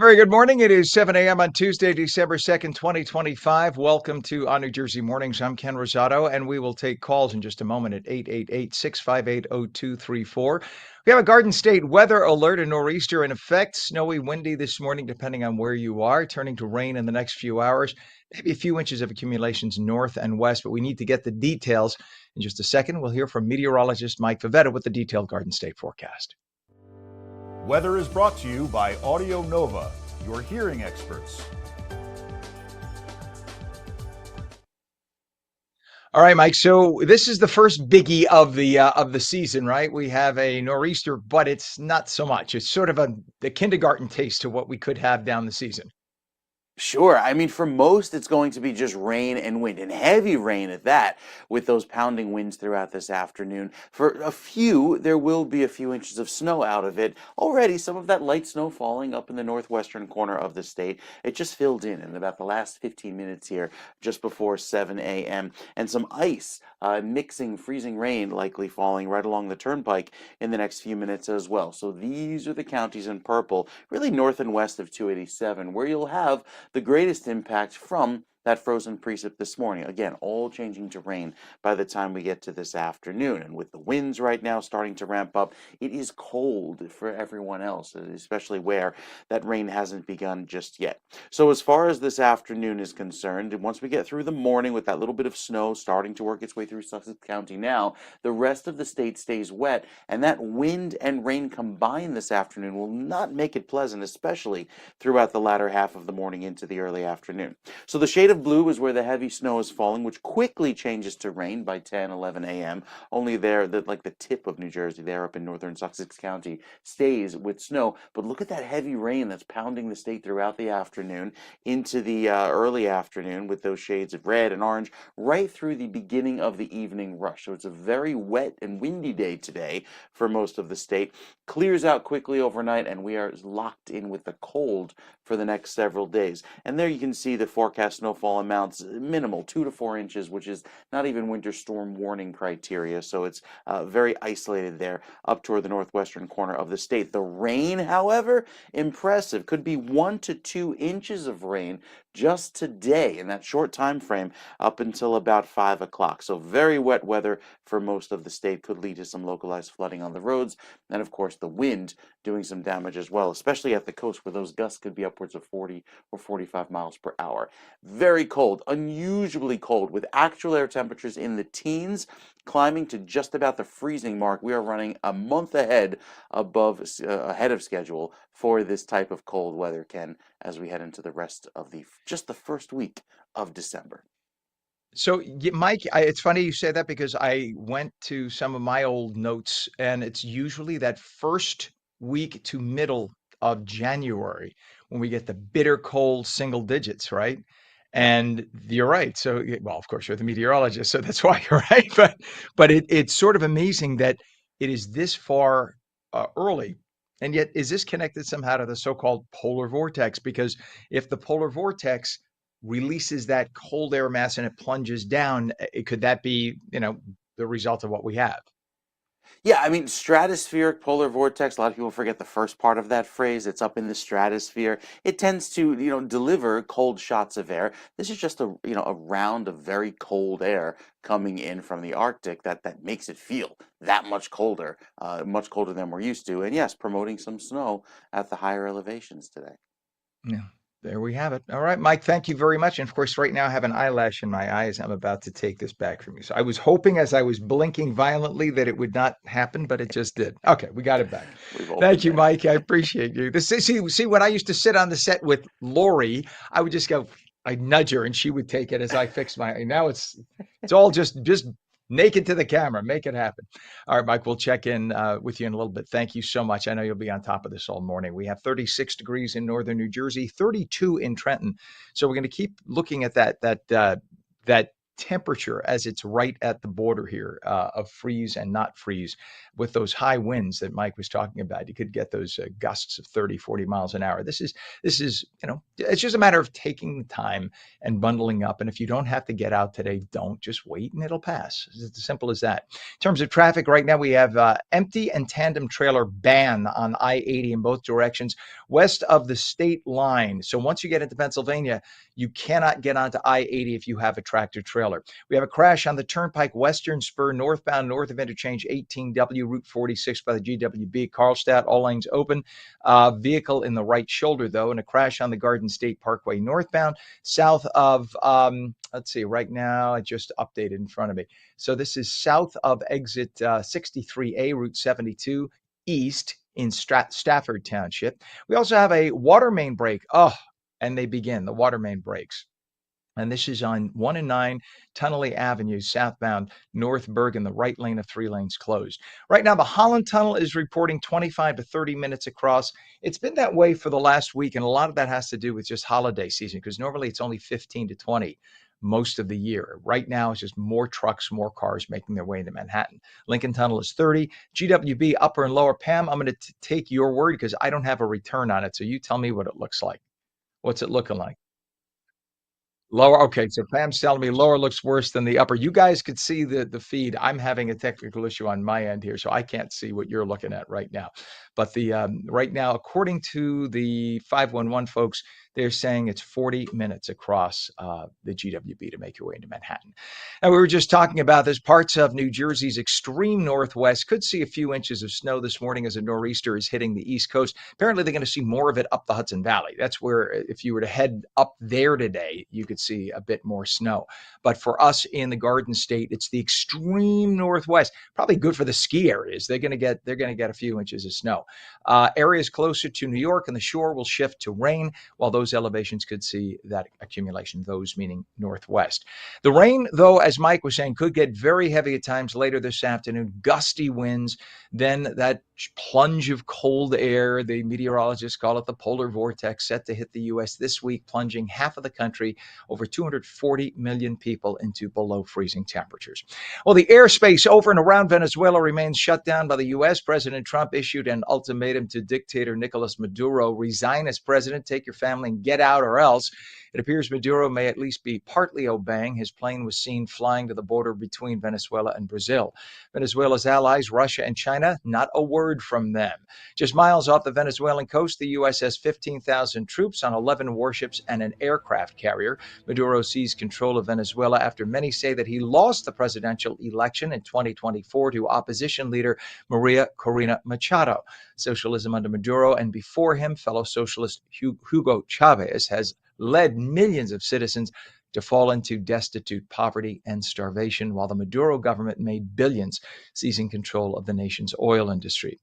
A very good morning. It is 7 a.m. on Tuesday, December 2nd, 2025. Welcome to ONNJ Mornings. I'm Ken Rosato, and we will take calls in just a moment at 888-658-0234. We have a Garden State weather alert, a nor'easter in effect. Snowy, windy this morning, depending on where you are, turning to rain in the next few hours. Maybe a few inches of accumulations north and west, but we need to get the details. In just a second, we'll hear from meteorologist Mike Favetta with the detailed Garden State forecast. Weather is brought to you by Audio Nova, your hearing experts. All right, Mike. So this is the first biggie of the season, right? We have a nor'easter, but it's not so much. It's sort of the kindergarten taste to what we could have down the season. Sure. I mean, for most, it's going to be just rain and wind, and heavy rain at that, with those pounding winds throughout this afternoon. For a few, there will be a few inches of snow out of it. Already, some of that light snow falling up in the northwestern corner of the state. It just filled in about the last 15 minutes here, just before 7 a.m. And some ice, mixing freezing rain likely falling right along the turnpike in the next few minutes as well. So these are the counties in purple, really north and west of 287, where you'll have the greatest impact from that frozen precip this morning. Again, all changing to rain by the time we get to this afternoon. And with the winds right now starting to ramp up, it is cold for everyone else, especially where that rain hasn't begun just yet. So as far as this afternoon is concerned, and once we get through the morning with that little bit of snow starting to work its way through Sussex County now, the rest of the state stays wet, and that wind and rain combined this afternoon will not make it pleasant, especially throughout the latter half of the morning into the early afternoon. So the shade of blue is where the heavy snow is falling, which quickly changes to rain by 10, 11 a.m. Only there, like the tip of New Jersey, there up in northern Sussex County, stays with snow. But look at that heavy rain that's pounding the state throughout the afternoon into the early afternoon with those shades of red and orange right through the beginning of the evening rush. So it's a very wet and windy day today for most of the state. Clears out quickly overnight, and we are locked in with the cold for the next several days. And there you can see the forecast snowfall amounts minimal, 2 to 4 inches, which is not even winter storm warning criteria. So it's very isolated there up toward the northwestern corner of the state. The rain, however, impressive. Could be 1 to 2 inches of rain just today in that short time frame up until about 5 o'clock. So very wet weather for most of the state, could lead to some localized flooding on the roads. And of course, the wind doing some damage as well, especially at the coast where those gusts could be upwards of 40 or 45 miles per hour. Very cold, unusually cold, with actual air temperatures in the teens, climbing to just about the freezing mark. We are running a month ahead of schedule for this type of cold weather, Ken, as we head into the rest of just the first week of December. So, Mike, it's funny you say that because I went to some of my old notes, and it's usually that first week to middle of January when we get the bitter cold single digits, right? And you're right. So, well, of course, you're the meteorologist, so that's why you're right. But it's sort of amazing that it is this far early. And yet, is this connected somehow to the so-called polar vortex? Because if the polar vortex releases that cold air mass and it plunges down, could that be, the result of what we have? Yeah, I mean, stratospheric polar vortex, a lot of people forget the first part of that phrase. It's up in the stratosphere. It tends to, deliver cold shots of air. This is just a round of very cold air coming in from the Arctic that makes it feel that much colder than we're used to. And yes, promoting some snow at the higher elevations today. Yeah, there we have it. All right, Mike, thank you very much. And of course, right now I have an eyelash in my eye as I'm about to take this back from you. So I was hoping as I was blinking violently that it would not happen, but it just did. Okay, we got it back. We've all Thank been you, there. Mike. I appreciate you. See, when I used to sit on the set with Lori, I would just go, I'd nudge her and she would take it as I fixed my eye. Now it's all just naked to the camera. Make it happen. All right, Mike, we'll check in with you in a little bit. Thank you so much. I know you'll be on top of this all morning. We have 36 degrees in northern New Jersey, 32 in Trenton. So we're going to keep looking at that temperature as it's right at the border here of freeze and not freeze with those high winds that Mike was talking about. You could get those gusts of 30, 40 miles an hour. This is, it's just a matter of taking the time and bundling up. And if you don't have to get out today, don't. Just wait and it'll pass. It's as simple as that. In terms of traffic right now, we have empty and tandem trailer ban on I-80 in both directions west of the state line. So once you get into Pennsylvania, you cannot get onto I-80 if you have a tractor trailer. We have a crash on the Turnpike Western Spur northbound north of interchange 18W Route 46 by the GWB Carlstadt. All lanes open. Vehicle in the right shoulder, though, and a crash on the Garden State Parkway northbound south of, let's see, right now, I just updated in front of me. So this is south of exit 63A, Route 72 east in Stafford Township. We also have a water main break. And they begin, the water main breaks. And this is on 1 and 9 Tunnelly Avenue, southbound North Bergen, the right lane of 3 lanes closed. Right now, the Holland Tunnel is reporting 25 to 30 minutes across. It's been that way for the last week, and a lot of that has to do with just holiday season, because normally it's only 15 to 20 most of the year. Right now, it's just more trucks, more cars making their way into Manhattan. Lincoln Tunnel is 30. GWB, upper and lower. Pam, I'm going to take your word because I don't have a return on it, so you tell me what it looks like. What's it looking like? Lower, okay, so Pam's telling me lower looks worse than the upper. You guys could see the feed. I'm having a technical issue on my end here, so I can't see what you're looking at right now. But the right now, according to the 511 folks, they're saying it's 40 minutes across the GWB to make your way into Manhattan. And we were just talking about this. Parts of New Jersey's extreme northwest could see a few inches of snow this morning as a nor'easter is hitting the East Coast. Apparently, they're going to see more of it up the Hudson Valley. That's where, if you were to head up there today, you could see a bit more snow. But for us in the Garden State, it's the extreme northwest. Probably good for the ski areas. They're going to get a few inches of snow. Areas closer to New York and the shore will shift to rain, while those elevations could see that accumulation, those meaning northwest. The rain, though, as Mike was saying, could get very heavy at times later this afternoon, gusty winds, then that plunge of cold air. The meteorologists call it the polar vortex, set to hit the U.S. this week, plunging half of the country, over 240 million people, into below freezing temperatures. Well, the airspace over and around Venezuela remains shut down by the U.S. President Trump issued an ultimatum to dictator Nicolas Maduro: resign as president, take your family and get out, or else. It appears Maduro may at least be partly obeying. His plane was seen flying to the border between Venezuela and Brazil. Venezuela's allies, Russia and China, not a word from them. Just miles off the Venezuelan coast, the U.S. has 15,000 troops on 11 warships and an aircraft carrier. Maduro seized control of Venezuela after many say that he lost the presidential election in 2024 to opposition leader Maria Corina Machado. Socialism under Maduro and before him, fellow socialist Hugo Chavez has led millions of citizens to fall into destitute poverty and starvation, while the Maduro government made billions, seizing control of the nation's oil industry.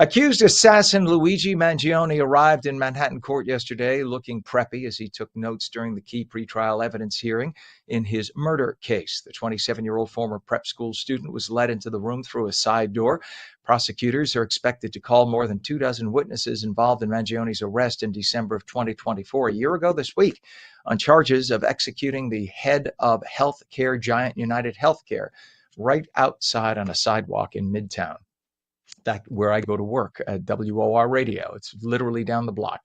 Accused assassin Luigi Mangione arrived in Manhattan court yesterday looking preppy as he took notes during the key pretrial evidence hearing in his murder case. The 27-year-old former prep school student was led into the room through a side door. Prosecutors are expected to call more than 24 witnesses involved in Mangione's arrest in December of 2024, a year ago this week, on charges of executing the head of healthcare giant United Healthcare right outside on a sidewalk in Midtown. That's where I go to work at WOR Radio. It's literally down the block.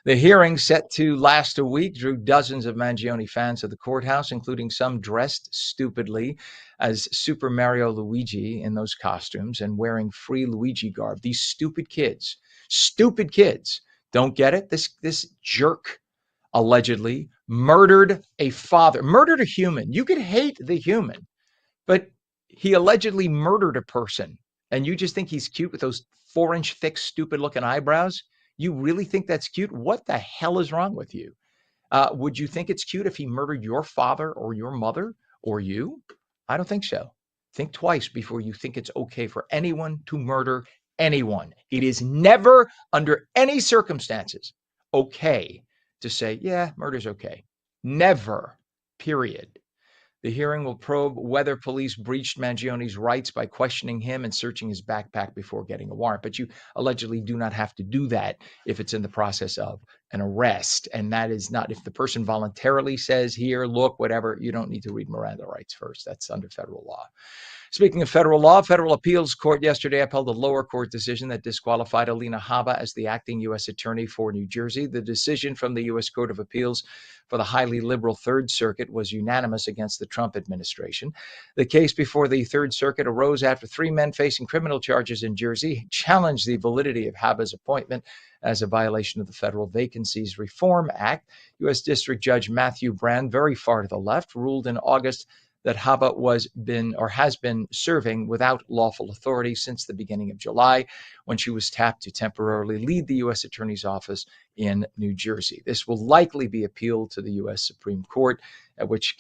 The hearing, set to last a week, drew dozens of Mangione fans to the courthouse, including some dressed stupidly as Super Mario Luigi in those costumes and wearing free Luigi garb. These stupid kids don't get it. This jerk allegedly murdered a father, murdered a human. You could hate the human, but he allegedly murdered a person. And you just think he's cute with those 4-inch thick, stupid looking eyebrows? You really think that's cute? What the hell is wrong with you? Would you think it's cute if he murdered your father or your mother or you? I don't think so. Think twice before you think it's okay for anyone to murder anyone. It is never, under any circumstances, okay to say, yeah, murder's okay. Never, period. The hearing will probe whether police breached Mangione's rights by questioning him and searching his backpack before getting a warrant. But you allegedly do not have to do that if it's in the process of an arrest. And that is not, if the person voluntarily says, here, look, whatever, you don't need to read Miranda rights first. That's under federal law. Speaking of federal law, federal appeals court yesterday upheld a lower court decision that disqualified Alina Habba as the acting U.S. attorney for New Jersey. The decision from the U.S. Court of Appeals for the highly liberal Third Circuit was unanimous against the Trump administration. The case before the Third Circuit arose after three men facing criminal charges in Jersey challenged the validity of Habba's appointment as a violation of the Federal Vacancies Reform Act. U.S. District Judge Matthew Brand, very far to the left, ruled in August that Habba has been serving without lawful authority since the beginning of July, when she was tapped to temporarily lead the U.S. Attorney's Office in New Jersey. This will likely be appealed to the U.S. Supreme Court, at which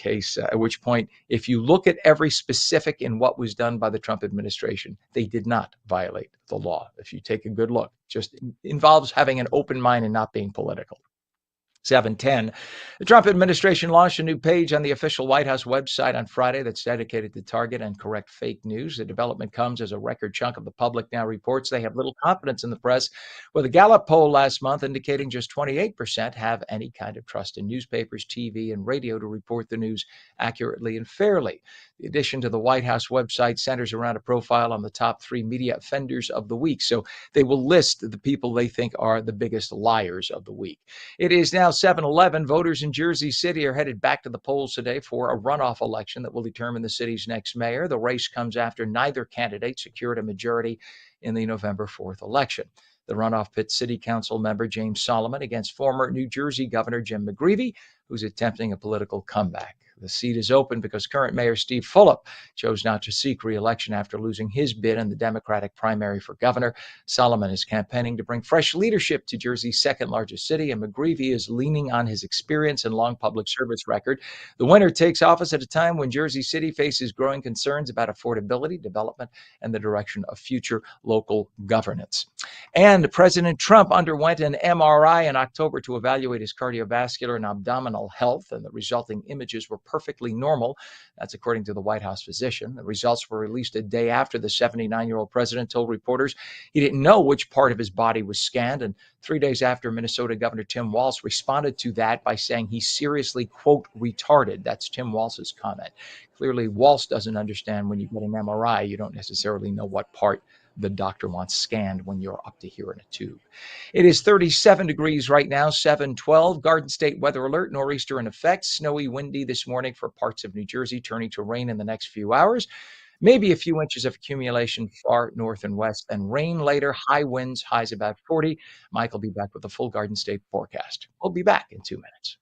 point, if you look at every specific in what was done by the Trump administration, they did not violate the law. If you take a good look, just involves having an open mind and not being political. 7:10. The Trump administration launched a new page on the official White House website on Friday that's dedicated to target and correct fake news. The development comes as a record chunk of the public now reports they have little confidence in the press, with a Gallup poll last month indicating just 28% have any kind of trust in newspapers, TV, and radio to report the news accurately and fairly. The addition to the White House website centers around a profile on the top 3 media offenders of the week. So they will list the people they think are the biggest liars of the week. It is now 7:11. Voters in Jersey City are headed back to the polls today for a runoff election that will determine the city's next mayor. The race comes after neither candidate secured a majority in the November 4th election. The runoff pits City Council member James Solomon against former New Jersey Governor Jim McGreevey, who's attempting a political comeback. The seat is open because current Mayor Steve Fulop chose not to seek re-election after losing his bid in the Democratic primary for governor. Solomon is campaigning to bring fresh leadership to Jersey's second largest city, and McGreevey is leaning on his experience and long public service record. The winner takes office at a time when Jersey City faces growing concerns about affordability, development, and the direction of future local governance. And President Trump underwent an MRI in October to evaluate his cardiovascular and abdominal health, and the resulting images were perfectly normal. That's according to the White House physician. The results were released a day after the 79-year-old president told reporters he didn't know which part of his body was scanned, and 3 days after, Minnesota Governor Tim Walz responded to that by saying he's seriously, quote, retarded. That's Tim Walz's comment. Clearly, Walz doesn't understand when you get an MRI, you don't necessarily know what part the doctor wants scanned when you're up to here in a tube. It is 37 degrees right now, 7:12. Garden State weather alert, nor'easter in effect. Snowy, windy this morning for parts of New Jersey, turning to rain in the next few hours. Maybe a few inches of accumulation far north and west, and rain later, high winds, highs about 40. Mike will be back with the full Garden State forecast. We'll be back in 2 minutes.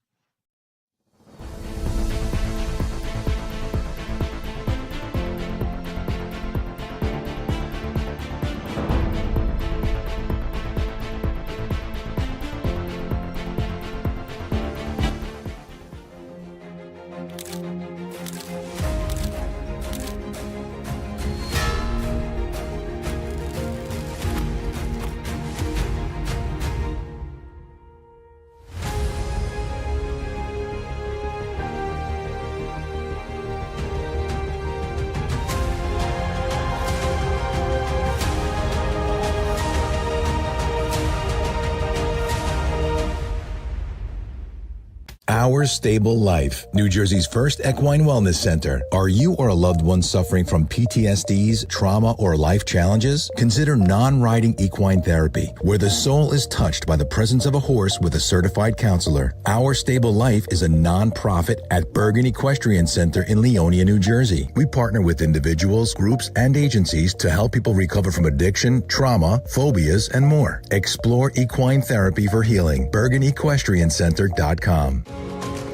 Our Stable Life, New Jersey's first equine wellness center. Are you or a loved one suffering from PTSDs, trauma, or life challenges? Consider non-riding equine therapy, where the soul is touched by the presence of a horse with a certified counselor. Our Stable Life is a non-profit at Bergen Equestrian Center in Leonia, New Jersey. We partner with individuals, groups, and agencies to help people recover from addiction, trauma, phobias, and more. Explore equine therapy for healing. BergenEquestrianCenter.com.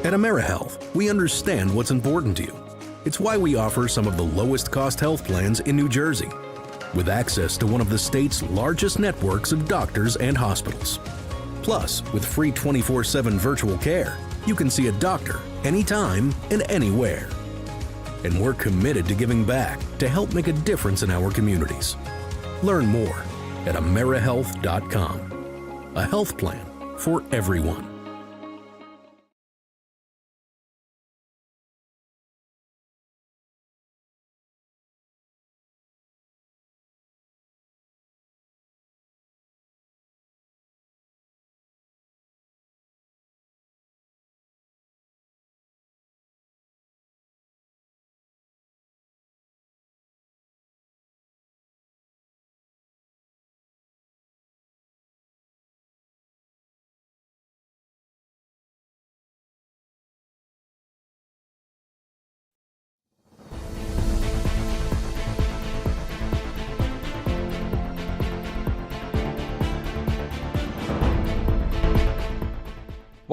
At AmeriHealth, we understand what's important to you. It's why we offer some of the lowest cost health plans in New Jersey, with access to one of the state's largest networks of doctors and hospitals. Plus, with free 24/7 virtual care, you can see a doctor anytime and anywhere. And we're committed to giving back to help make a difference in our communities. Learn more at AmeriHealth.com. A health plan for everyone.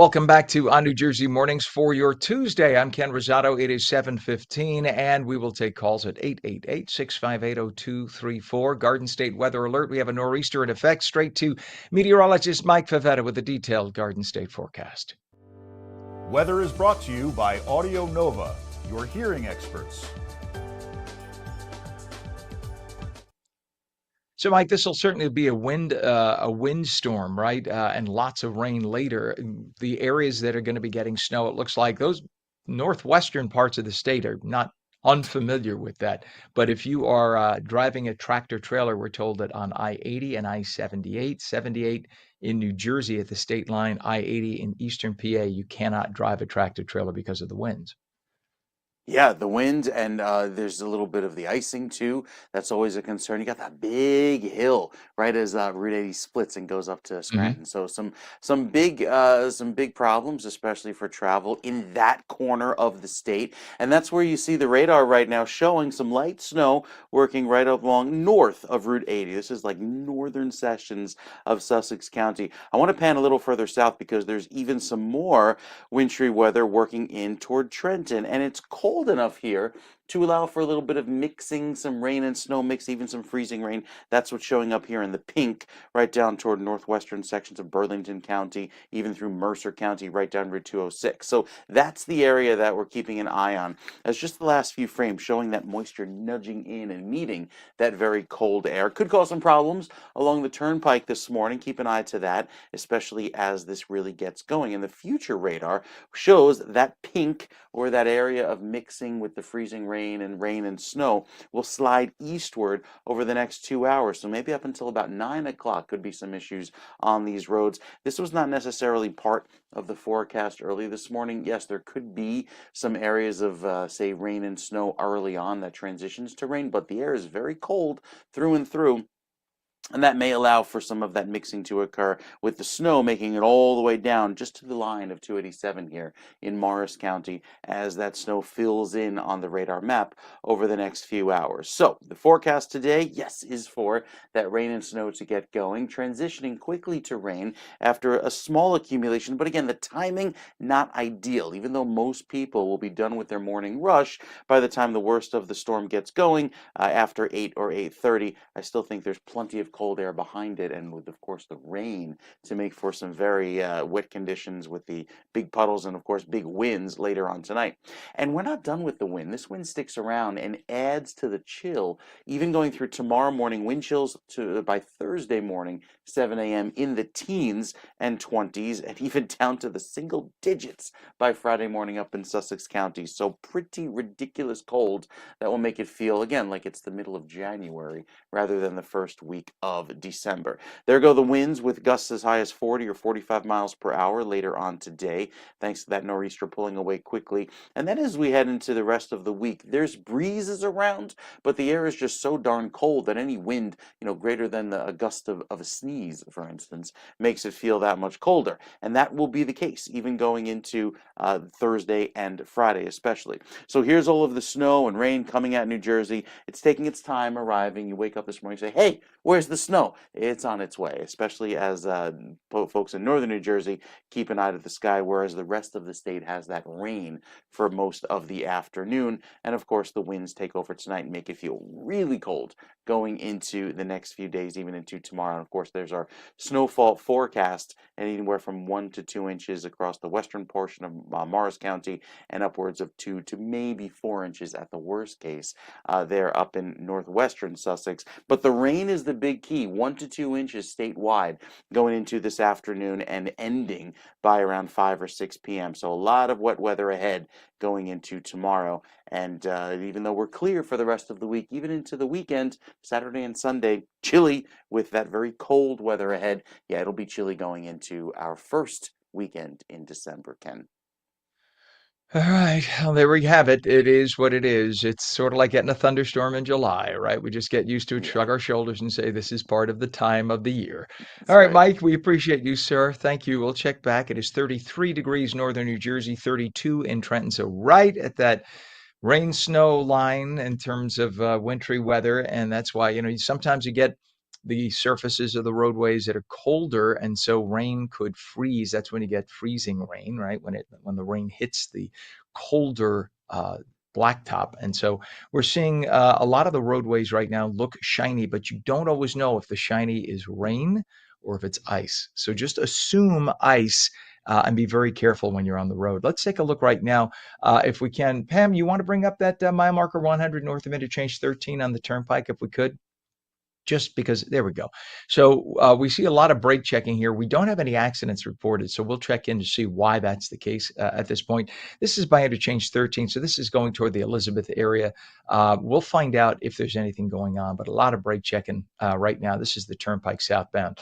Welcome back to On New Jersey Mornings for your Tuesday. I'm Ken Rosato. It is 7:15, and we will take calls at 888-658-0234. Garden State Weather Alert. We have a nor'easter in effect. Straight to meteorologist Mike Favetta with a detailed Garden State forecast. Weather is brought to you by Audio Nova, your hearing experts. So, Mike, this will certainly be a windstorm, right? And lots of rain later. The areas that are going to be getting snow, it looks like those northwestern parts of the state are not unfamiliar with that. But if you are driving a tractor trailer, we're told that on I-80 and I-78, 78 in New Jersey at the state line, I-80 in eastern PA, you cannot drive a tractor trailer because of the winds. Yeah, the wind and there's a little bit of the icing too. That's always a concern. You got that big hill right as Route 80 splits and goes up to Hmm. Scranton. So some big problems, especially for travel in that corner of the state. And that's where you see the radar right now showing some light snow working right up along north of Route 80. This is like northern sections of Sussex County. I want to pan a little further south because there's even some more wintry weather working in toward Trenton, and it's cold enough here to allow for a little bit of mixing, some rain and snow mix, even some freezing rain. That's what's showing up here in the pink, right down toward northwestern sections of Burlington County, even through Mercer County, right down Route 206. So that's the area that we're keeping an eye on. As just the last few frames showing that moisture nudging in and meeting that very cold air. Could cause some problems along the turnpike this morning. Keep an eye to that, especially as this really gets going. And the future radar shows that pink, or that area of mixing with the freezing rain and snow, will slide eastward over the next 2 hours. So maybe up until about 9 o'clock could be some issues on these roads. This was not necessarily part of the forecast early this morning. Yes, there could be some areas of, say, rain and snow early on that transitions to rain, but the air is very cold through and through. And that may allow for some of that mixing to occur with the snow making it all the way down just to the line of 287 here in Morris County as that snow fills in on the radar map over the next few hours. So the forecast today, yes, is for that rain and snow to get going, transitioning quickly to rain after a small accumulation. But again, the timing, not ideal, even though most people will be done with their morning rush by the time the worst of the storm gets going after 8 or 8:30. I still think there's plenty of cold air behind it, and with, of course, the rain to make for some very wet conditions with the big puddles and, of course, big winds later on tonight. And we're not done with the wind. This wind sticks around and adds to the chill, even going through tomorrow morning. Wind chills to by Thursday morning, 7 a.m. in the teens and 20s, and even down to the single digits by Friday morning up in Sussex County. So pretty ridiculous cold that will make it feel, again, like it's the middle of January rather than the first week of December. There go the winds with gusts as high as 40 or 45 miles per hour later on today, thanks to that nor'easter pulling away quickly. And then as we head into the rest of the week, there's breezes around, but the air is just so darn cold that any wind, greater than a gust of a sneeze, for instance, makes it feel that much colder. And that will be the case even going into Thursday and Friday especially. So here's all of the snow and rain coming at New Jersey. It's taking its time arriving. You wake up this morning and say, hey, where's the snow? It's on its way, especially as folks in northern New Jersey keep an eye to the sky, whereas the rest of the state has that rain for most of the afternoon. And of course, the winds take over tonight and make it feel really cold going into the next few days, even into tomorrow. And of course, there's our snowfall forecast, and anywhere from 1 to 2 inches across the western portion of Morris County, and upwards of 2 to maybe 4 inches at the worst case there up in northwestern Sussex. But the rain is the big key, 1 to 2 inches statewide going into this afternoon and ending by around 5 or 6 p.m. So a lot of wet weather ahead going into tomorrow. And even though we're clear for the rest of the week, even into the weekend, Saturday and Sunday, chilly with that very cold weather ahead. Yeah, it'll be chilly going into our first weekend in December, Ken. All right. Well, there we have it. It is what it is. It's sort of like getting a thunderstorm in July, right? We just get used to it, Yeah, shrug our shoulders, and say this is part of the time of the year. All that's right, right. Mike, we appreciate you, sir. Thank you. We'll check back. It is 33 degrees northern New Jersey, 32 in Trenton. So right at that rain snow line in terms of wintry weather. And that's why, sometimes you get the surfaces of the roadways that are colder, and so rain could freeze. That's when you get freezing rain, right? When the rain hits the colder blacktop. And so we're seeing a lot of the roadways right now look shiny, but you don't always know if the shiny is rain or if it's ice. So just assume ice and be very careful when you're on the road. Let's take a look right now, if we can. Pam, you want to bring up that mile marker 100 north of interchange 13 on the turnpike, if we could? Just because, there we go. So we see a lot of brake checking here. We don't have any accidents reported, so we'll check in to see why that's the case at this point. This is by interchange 13, so this is going toward the Elizabeth area. We'll find out if there's anything going on, but a lot of brake checking right now. This is the turnpike southbound,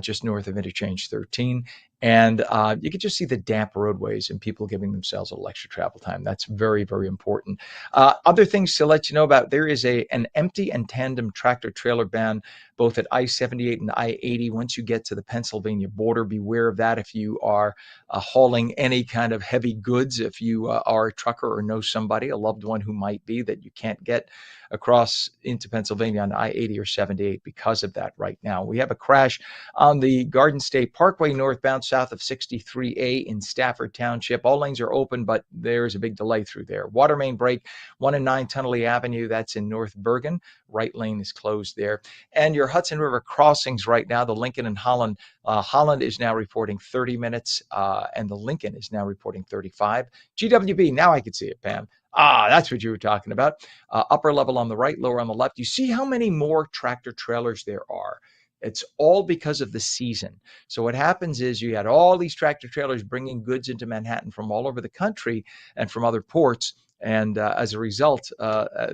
just north of interchange 13. And you can just see the damp roadways and people giving themselves a little extra travel time. That's very, very important. Other things to let you know about: there is an empty and tandem tractor trailer ban both at I-78 and I-80 once you get to the Pennsylvania border. Beware of that if you are hauling any kind of heavy goods. If you are a trucker or know somebody, a loved one who might be, that you can't get across into Pennsylvania on I-80 or 78 because of that right now. We have a crash on the Garden State Parkway northbound south of 63A in Stafford Township. All lanes are open, but there's a big delay through there. Water main break, 1 and 9 Tunnelly Avenue. That's in North Bergen. Right lane is closed there. And your Hudson River crossings right now, the Lincoln and Holland. Holland is now reporting 30 minutes, and the Lincoln is now reporting 35. GWB, now I can see it, Pam. That's what you were talking about. Upper level on the right, lower on the left. You see how many more tractor trailers there are. It's all because of the season. So what happens is you had all these tractor trailers bringing goods into Manhattan from all over the country and from other ports. And as a result,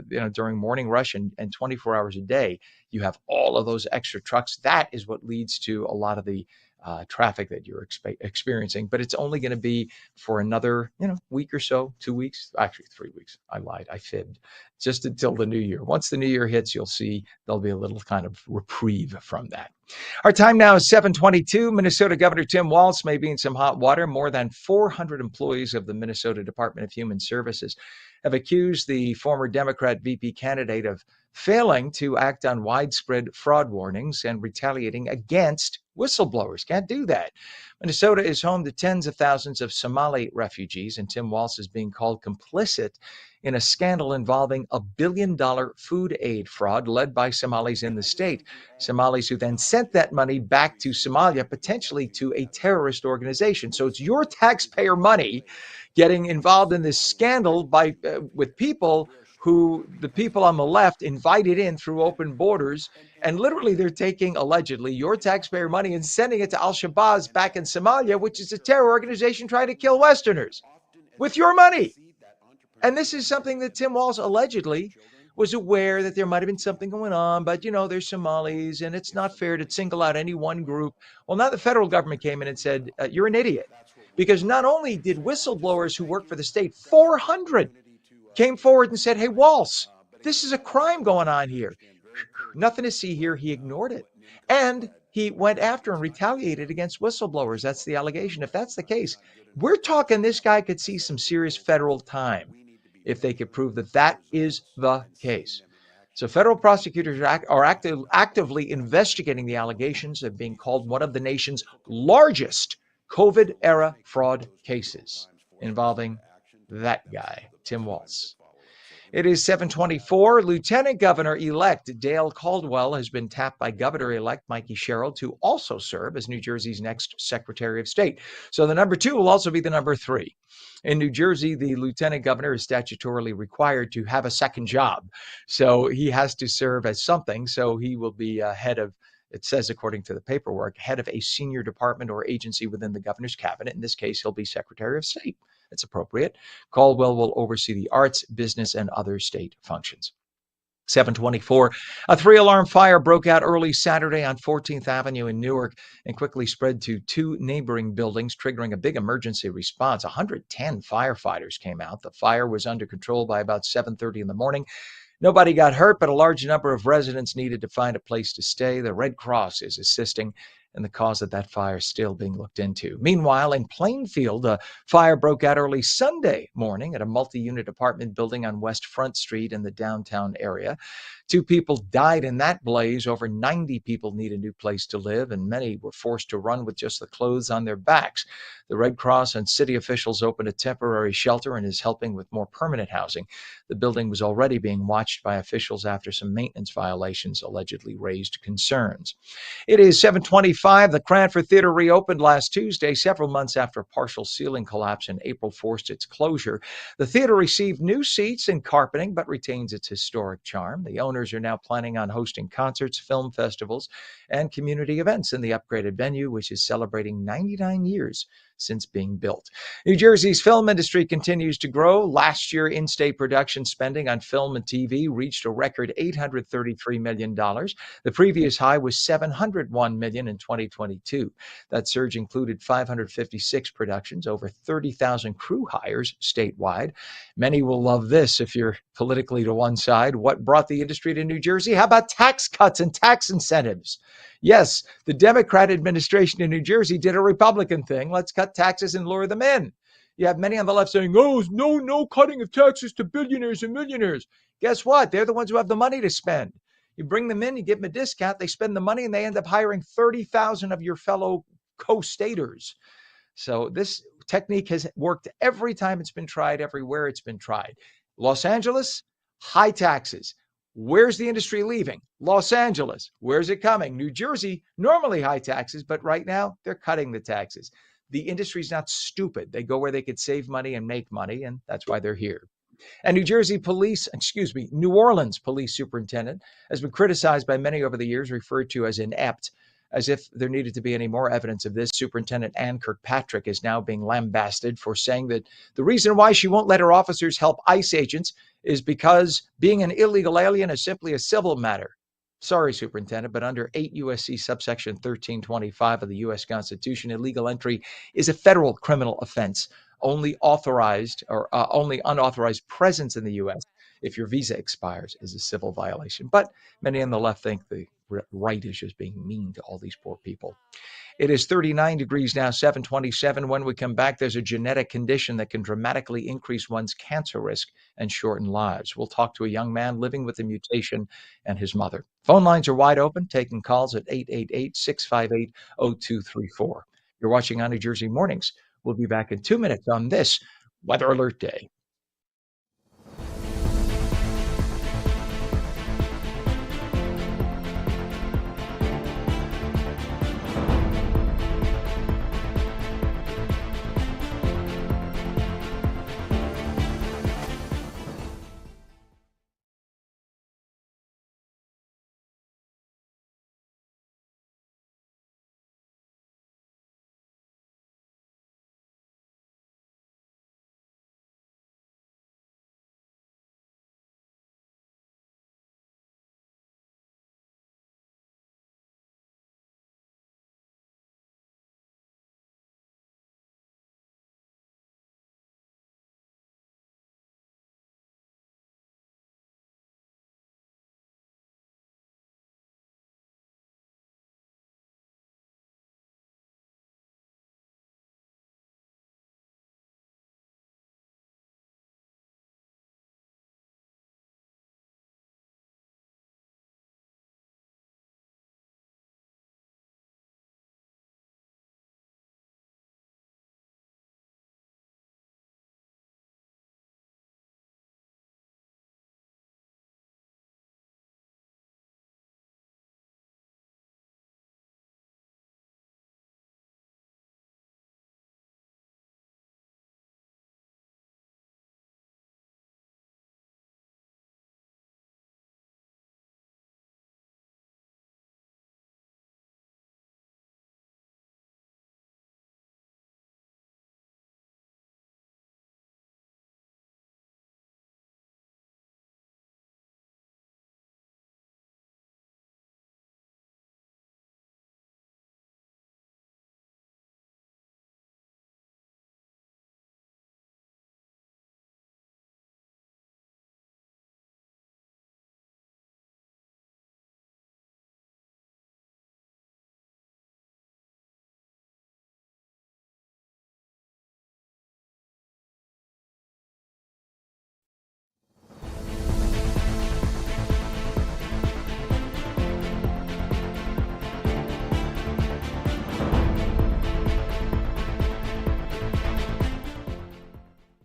during morning rush and 24 hours a day, you have all of those extra trucks. That is what leads to a lot of the traffic that you're experiencing. But it's only going to be for another, week or so, 2 weeks, actually 3 weeks. I lied. I fibbed. Just until the new year. Once the new year hits, you'll see there'll be a little kind of reprieve from that. Our time now is 7:22. Minnesota Governor Tim Walz may be in some hot water. More than 400 employees of the Minnesota Department of Human Services have accused the former Democrat VP candidate of failing to act on widespread fraud warnings and retaliating against whistleblowers. Can't do that. Minnesota is home to tens of thousands of Somali refugees, and Tim Walz is being called complicit in a scandal involving $1 billion food aid fraud led by Somalis in the state. Somalis who then sent that money back to Somalia, potentially to a terrorist organization. So it's your taxpayer money getting involved in this scandal with people who the people on the left invited in through open borders. And literally they're taking, allegedly, your taxpayer money and sending it to Al-Shabaab back in Somalia, which is a terror organization trying to kill Westerners with your money. And this is something that Tim Walz allegedly was aware that there might have been something going on, but there's Somalis and it's not fair to single out any one group. Well, now the federal government came in and said, you're an idiot. Because not only did whistleblowers who work for the state, 400 came forward and said, hey, Walz, this is a crime going on here. Nothing to see here. He ignored it. And he went after and retaliated against whistleblowers. That's the allegation. If that's the case, we're talking this guy could see some serious federal time if they could prove that that is the case. So federal prosecutors are actively investigating the allegations of being called one of the nation's largest COVID-era fraud cases involving that guy, Tim Walz. It is 7:24. Lieutenant Governor-elect Dale Caldwell has been tapped by Governor-elect Mikey Sherrill to also serve as New Jersey's next Secretary of State. So the number 2 will also be the number 3. In New Jersey, the lieutenant governor is statutorily required to have a second job. So he has to serve as something. So he will be head of, it says, according to the paperwork, head of a senior department or agency within the governor's cabinet. In this case, he'll be Secretary of State. It's appropriate. Caldwell will oversee the arts, business, and other state functions. 7:24. A 3-alarm fire broke out early Saturday on 14th Avenue in Newark and quickly spread to 2 neighboring buildings, triggering a big emergency response. 110 firefighters came out. The fire was under control by about 7:30 in the morning. Nobody got hurt, but a large number of residents needed to find a place to stay. The Red Cross is assisting, and the cause of that fire is still being looked into. Meanwhile, in Plainfield, a fire broke out early Sunday morning at a multi-unit apartment building on West Front Street in the downtown area. 2 people died in that blaze. Over 90 people need a new place to live, and many were forced to run with just the clothes on their backs. The Red Cross and city officials opened a temporary shelter and is helping with more permanent housing. The building was already being watched by officials after some maintenance violations allegedly raised concerns. It is 7:25. The Cranford Theater reopened last Tuesday, several months after a partial ceiling collapse in April forced its closure. The theater received new seats and carpeting, but retains its historic charm. The owners are now planning on hosting concerts, film festivals, and community events in the upgraded venue, which is celebrating 99 years since being built. New Jersey's film industry continues to grow. Last year, in-state production spending on film and TV reached a record $833 million. The previous high was $701 million in 2022. That surge included 556 productions, over 30,000 crew hires statewide. Many will love this if you're politically to one side. What brought the industry to New Jersey? How about tax cuts and tax incentives? Yes, the Democrat administration in New Jersey did a Republican thing. Let's cut taxes and lure them in. You have many on the left saying, oh, no cutting of taxes to billionaires and millionaires. Guess what? They're the ones who have the money to spend. You bring them in, you give them a discount, they spend the money, and they end up hiring 30,000 of your fellow co-staters. So this technique has worked every time it's been tried, everywhere it's been tried. Los Angeles, high taxes. Where's the industry leaving? Los Angeles. Where's it coming? New Jersey, normally high taxes, but right now they're cutting the taxes. The industry's not stupid. They go where they could save money and make money, and that's why they're here. And New Orleans police superintendent has been criticized by many over the years, referred to as inept. As if there needed to be any more evidence of this, Superintendent Ann Kirkpatrick is now being lambasted for saying that the reason why she won't let her officers help ICE agents is because being an illegal alien is simply a civil matter. Sorry, Superintendent, but under 8 U.S.C. subsection 1325 of the U.S. Constitution, illegal entry is a federal criminal offense. Only unauthorized presence in the U.S. if your visa expires is a civil violation. But many on the left think the right is just being mean to all these poor people. It is 39 degrees now, 7:27. When we come back, there's a genetic condition that can dramatically increase one's cancer risk and shorten lives. We'll talk to a young man living with the mutation and his mother. Phone lines are wide open, taking calls at 888-658-0234. You're watching ONNJ Jersey Mornings. We'll be back in 2 minutes on this Weather Alert Day.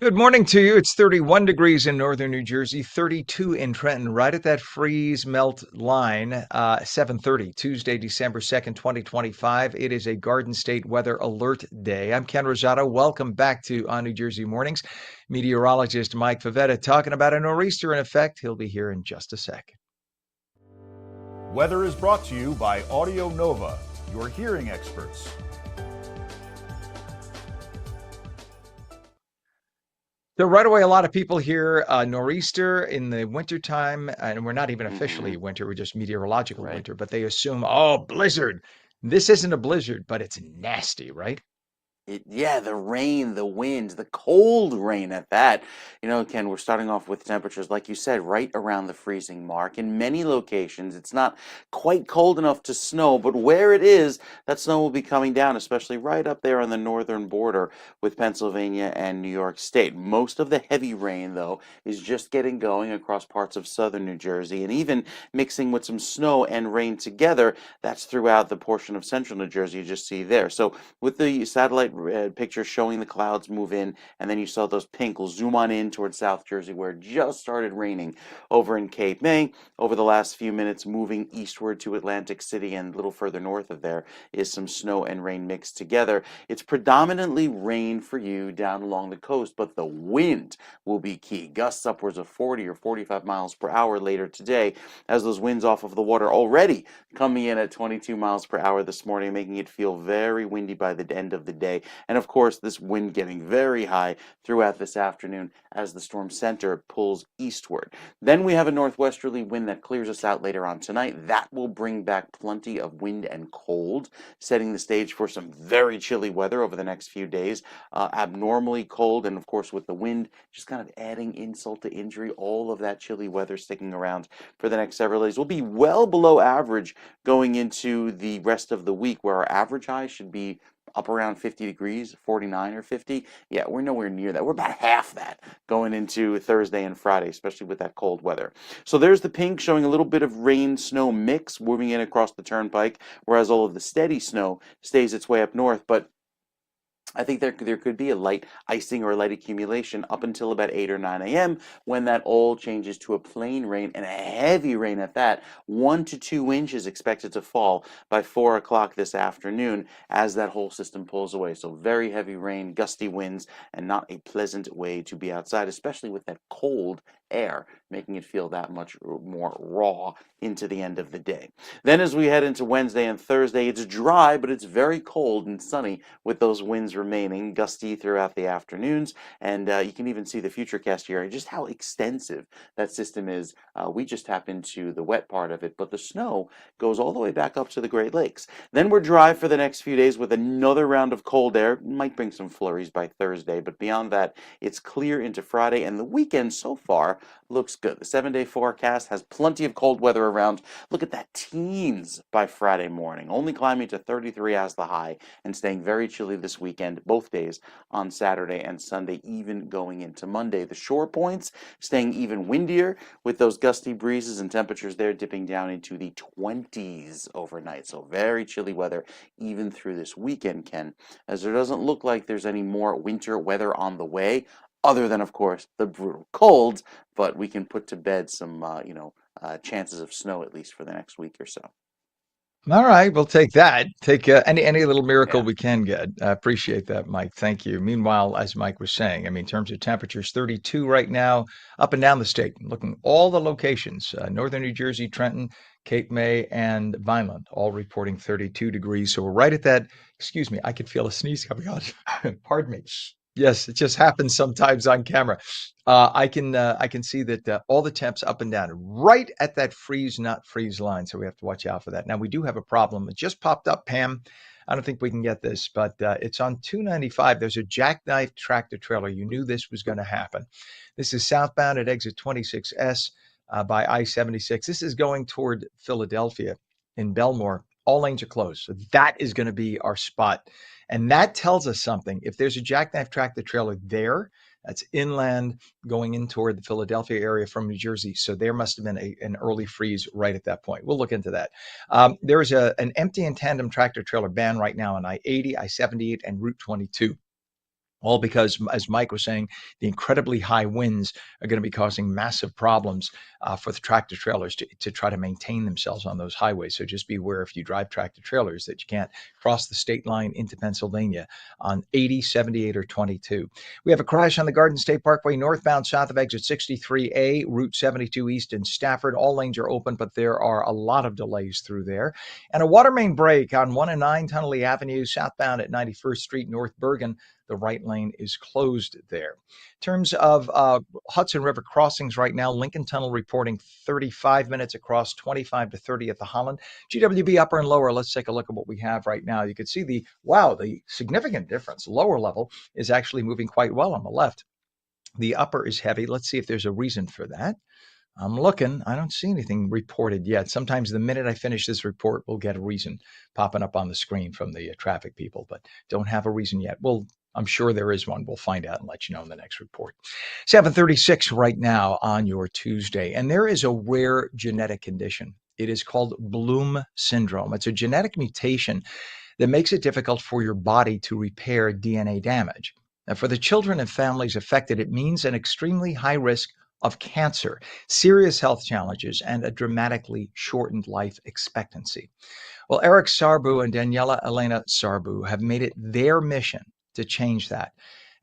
Good morning to you. It's 31 degrees in northern New Jersey, 32 in Trenton, right at that freeze melt line. 7:30, Tuesday, December 2nd, 2025. It is a Garden State Weather Alert Day. I'm Ken Rosato. Welcome back to ONNJ Mornings. Meteorologist Mike Favetta talking about a nor'easter in effect. He'll be here in just a sec. Weather is brought to you by Audio Nova, your hearing experts. So right away, a lot of people hear nor'easter in the wintertime, and we're not even officially Hmm. winter, we're just meteorological Right. winter, but they assume, oh, blizzard. This isn't a blizzard, but it's nasty, right? Yeah, the rain, the wind, the cold rain at that. Ken, we're starting off with temperatures, like you said, right around the freezing mark. In many locations, it's not quite cold enough to snow, but where it is, that snow will be coming down, especially right up there on the northern border with Pennsylvania and New York State. Most of the heavy rain, though, is just getting going across parts of southern New Jersey, and even mixing with some snow and rain together. That's throughout the portion of central New Jersey you just see there. So with the satellite picture showing the clouds move in, and then you saw those pink. We'll zoom on in towards South Jersey, where it just started raining over in Cape May over the last few minutes, moving eastward to Atlantic City, and a little further north of there is some snow and rain mixed together. It's predominantly rain for you down along the coast, but the wind will be key. Gusts upwards of 40 or 45 miles per hour later today, as those winds off of the water already coming in at 22 miles per hour this morning, making it feel very windy by the end of the day. And of course, this wind getting very high throughout this afternoon as the storm center pulls eastward. Then we have a northwesterly wind that clears us out later on tonight. That will bring back plenty of wind and cold, setting the stage for some very chilly weather over the next few days. Abnormally cold, and of course, with the wind just kind of adding insult to injury, all of that chilly weather sticking around for the next several days. We'll be well below average going into the rest of the week, where our average high should be up around 50 degrees, 49 or 50. Yeah, we're nowhere near that. We're about half that going into Thursday and Friday, especially with that cold weather. So there's the pink showing a little bit of rain snow mix moving in across the turnpike, whereas all of the steady snow stays its way up north. But I think there could be a light icing or a light accumulation up until about 8 or 9 a.m. when that all changes to a plain rain, and a heavy rain at that. 1 to 2 inches expected to fall by 4 o'clock this afternoon as that whole system pulls away. So very heavy rain, gusty winds, and not a pleasant way to be outside, especially with that cold air, making it feel that much more raw into the end of the day. Then as we head into Wednesday and Thursday, it's dry, but it's very cold and sunny with those winds remaining, gusty throughout the afternoons. And you can even see the futurecast here, just how extensive that system is. We just tap into the wet part of it, but the snow goes all the way back up to the Great Lakes. Then we're dry for the next few days with another round of cold air. Might bring some flurries by Thursday, but beyond that, it's clear into Friday, and the weekend so far looks good. The 7-day forecast has plenty of cold weather around. Look at that, teens by Friday morning, only climbing to 33 as the high, and staying very chilly this weekend, both days on Saturday and Sunday, even going into Monday. The shore points staying even windier with those gusty breezes, and temperatures there dipping down into the 20s overnight. So very chilly weather even through this weekend, Ken, as there doesn't look like there's any more winter weather on the way, other than, of course, the brutal cold. But we can put to bed some, chances of snow, at least for the next week or so. All right, we'll take that. Take any little miracle Yeah. we can get. I appreciate that, Mike. Thank you. Meanwhile, as Mike was saying, I mean, in terms of temperatures, 32 right now, up and down the state. Looking all the locations, northern New Jersey, Trenton, Cape May, and Vineland, all reporting 32 degrees. So we're right at that. Excuse me, I could feel a sneeze coming on. Pardon me. Yes, it just happens sometimes on camera. I can see that all the temps up and down, right at that freeze, not freeze line. So we have to watch out for that. Now we do have a problem. It just popped up, Pam. I don't think we can get this, but it's on 295. There's a jackknife tractor trailer. You knew this was going to happen. This is southbound at exit 26S by I-76. This is going toward Philadelphia in Belmore. All lanes are closed. So that is going to be our spot. And that tells us something. If there's a jackknife tractor trailer there, that's inland going in toward the Philadelphia area from New Jersey. So there must have been an early freeze right at that point. We'll look into that. There is an empty and tandem tractor trailer ban right now on I-80, I-78, and Route 22. all because, as Mike was saying, the incredibly high winds are going to be causing massive problems for the tractor trailers to try to maintain themselves on those highways. So just be aware if you drive tractor trailers that you can't cross the state line into Pennsylvania on 80, 78, or 22. We have a crash on the Garden State Parkway northbound south of exit 63A, Route 72 east in Stafford. All lanes are open, but there are a lot of delays through there. And a water main break on 1 and 9 Tunnelly Avenue southbound at 91st Street, North Bergen. The right lane is closed there. In terms of Hudson River crossings right now, Lincoln Tunnel reporting 35 minutes across, 25 to 30 at the Holland. GWB upper and lower, let's take a look at what we have right now. You can see the significant difference. Lower level is actually moving quite well on the left. The upper is heavy. Let's see if there's a reason for that. I'm looking. I don't see anything reported yet. Sometimes the minute I finish this report, we'll get a reason popping up on the screen from the traffic people, but don't have a reason yet. I'm sure there is one. We'll find out and let you know in the next report. 7:36 right now on your Tuesday. And there is a rare genetic condition. It is called Bloom syndrome. It's a genetic mutation that makes it difficult for your body to repair DNA damage. Now, for the children and families affected, it means an extremely high risk of cancer, serious health challenges, and a dramatically shortened life expectancy. Well, Eric Sarbu and Daniela Elena Sarbu have made it their mission to change that.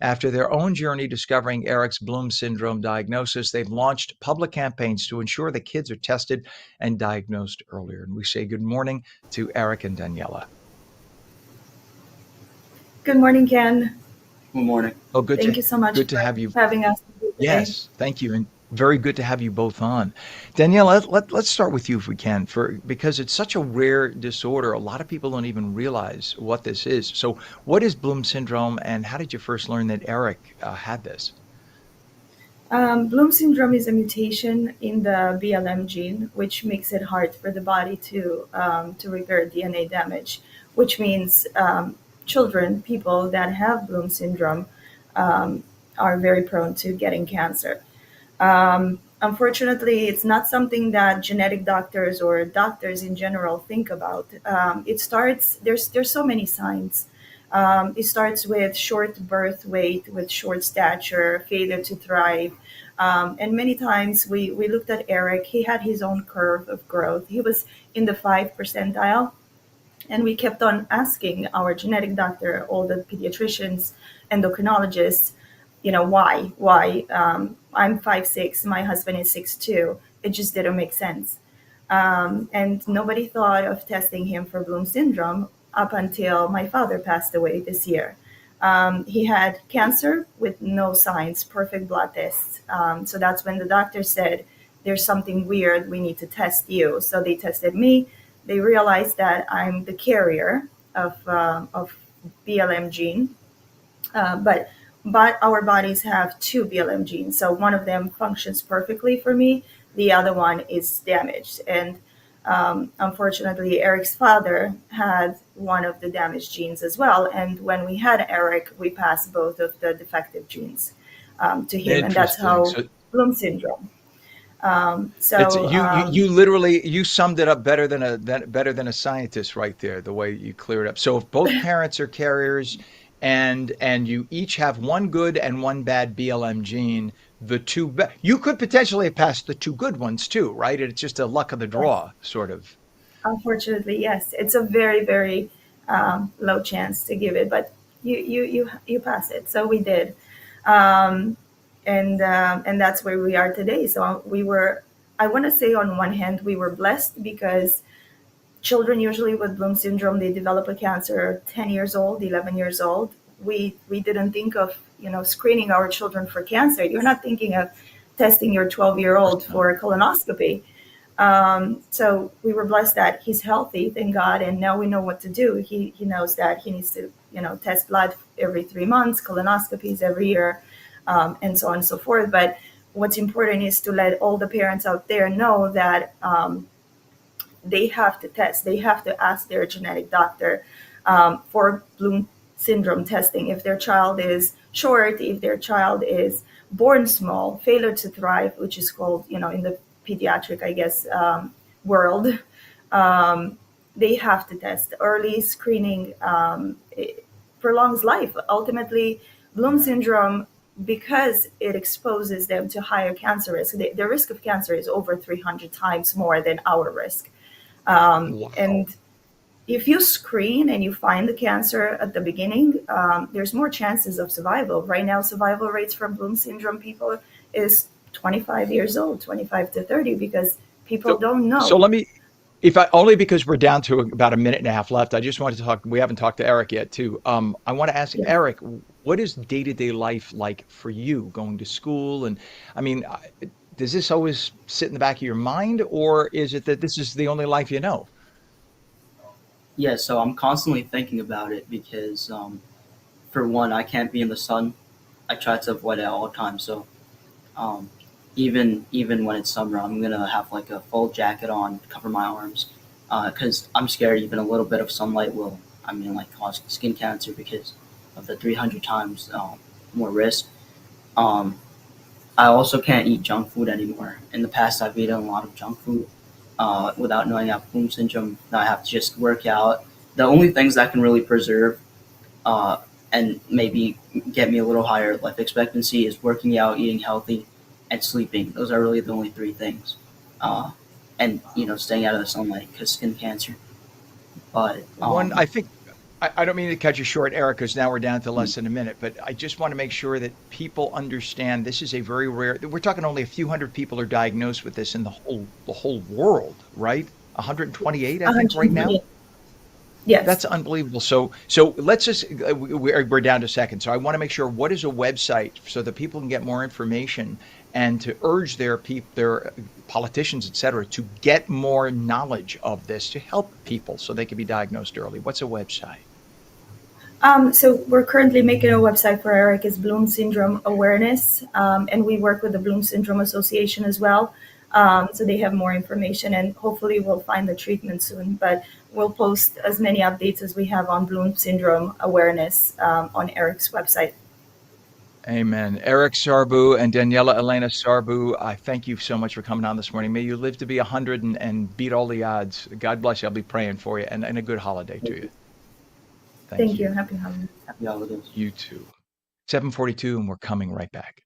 After their own journey discovering Eric's Bloom syndrome diagnosis, they've launched public campaigns to ensure that kids are tested and diagnosed earlier. And we say good morning to Eric and Daniela. Good morning, Ken. Good morning. Oh, Thank you so much good to for have you. having us today. Yes, thank you. And very good to have you both on. Danielle, let's start with you if we can, because it's such a rare disorder. A lot of people don't even realize what this is. So what is Bloom syndrome, and how did you first learn that Eric had this? Bloom syndrome is a mutation in the BLM gene, which makes it hard for the body to repair DNA damage, which means people that have Bloom syndrome are very prone to getting cancer. Unfortunately, it's not something that genetic doctors or doctors in general think about. There's so many signs. It starts with short birth weight, with short stature, failure to thrive. And many times we looked at Eric, he had his own curve of growth. He was in the 5th percentile. And we kept on asking our genetic doctor, all the pediatricians, endocrinologists, why? I'm 5'6", my husband is 6'2". It just didn't make sense. And nobody thought of testing him for Bloom syndrome up until my father passed away this year. He had cancer with no signs, perfect blood tests. So that's when the doctor said, there's something weird, we need to test you. So they tested me. They realized that I'm the carrier of BLM gene, but our bodies have 2 BLM genes. So one of them functions perfectly for me. The other one is damaged. And unfortunately, Eric's father had one of the damaged genes as well. And when we had Eric, we passed both of the defective genes to him. And that's how Bloom syndrome. You literally summed it up better than a scientist right there, the way you clear it up. So if both parents are carriers and you each have one good and one bad BLM gene, you could potentially have passed the 2 good ones too, right? It's just a luck of the draw, sort of. Unfortunately, yes. It's a very, very low chance to give it, but you pass it. So we did. And that's where we are today. So I want to say on one hand, we were blessed because children usually with Bloom syndrome, they develop a cancer 10 years old, 11 years old. We didn't think of, screening our children for cancer. You're not thinking of testing your 12-year-old for a colonoscopy. So we were blessed that he's healthy, thank God. And now we know what to do. He knows that he needs to, test blood every 3 months, colonoscopies every year. And so on and so forth. But what's important is to let all the parents out there know that they have to test. They have to ask their genetic doctor for Bloom syndrome testing. If their child is short, if their child is born small, failure to thrive, which is called, in the pediatric, world, they have to test. Early screening prolongs life. Ultimately, Bloom Yeah. syndrome, because it exposes them to higher cancer risk, the risk of cancer is over 300 times more than our risk. Wow. And if you screen and you find the cancer at the beginning, there's more chances of survival. Right now, survival rates for Bloom syndrome people is 25 years old, 25 to 30, because people So, don't so know. let me, if I only because we're down to about a minute and a half left, I just wanted to talk. We haven't talked to Eric yet, too. I want to ask Yes. Eric, what is day-to-day life like for you going to school? And I mean, does this always sit in the back of your mind, or is it that this is the only life you know? Yeah, so I'm constantly thinking about it because, for one, I can't be in the sun. I try to avoid it at all times. So, um, even when it's summer, I'm gonna have like a full jacket on, cover my arms, because I'm scared even a little bit of sunlight will, like cause skin cancer because of the 300 times more risk. Um, I also can't eat junk food anymore. In the past, I've eaten a lot of junk food without knowing I have Bloom syndrome. Now I have to just work out. The only things that can really preserve uh, and maybe get me a little higher life expectancy is working out, eating healthy, and sleeping. Those are really the only three things. Uh, and staying out of the sunlight because skin cancer. But One, I think I don't mean to cut you short, Eric, because now we're down to mm, less than a minute, but I just want to make sure that people understand this is a very rare, we're talking only a few hundred people are diagnosed with this in the whole world, right? 128, I think, right now. 120. Yes. That's unbelievable. So let's just we're down to seconds. So I want to make sure what is a website so that people can get more information and to urge their politicians, et cetera, to get more knowledge of this to help people so they can be diagnosed early. What's a website? So we're currently making a website for Eric is Bloom Syndrome Awareness, and we work with the Bloom Syndrome Association as well. So they have more information, and hopefully we'll find the treatment soon. But we'll post as many updates as we have on Bloom Syndrome Awareness on Eric's website. Amen. Eric Sarbu and Daniela Elena Sarbu, I thank you so much for coming on this morning. May you live to be 100 and beat all the odds. God bless you. I'll be praying for you and a good holiday to you. Thank Thank you. you. Happy holidays. happy holidays. You too. 7:42 and we're coming right back.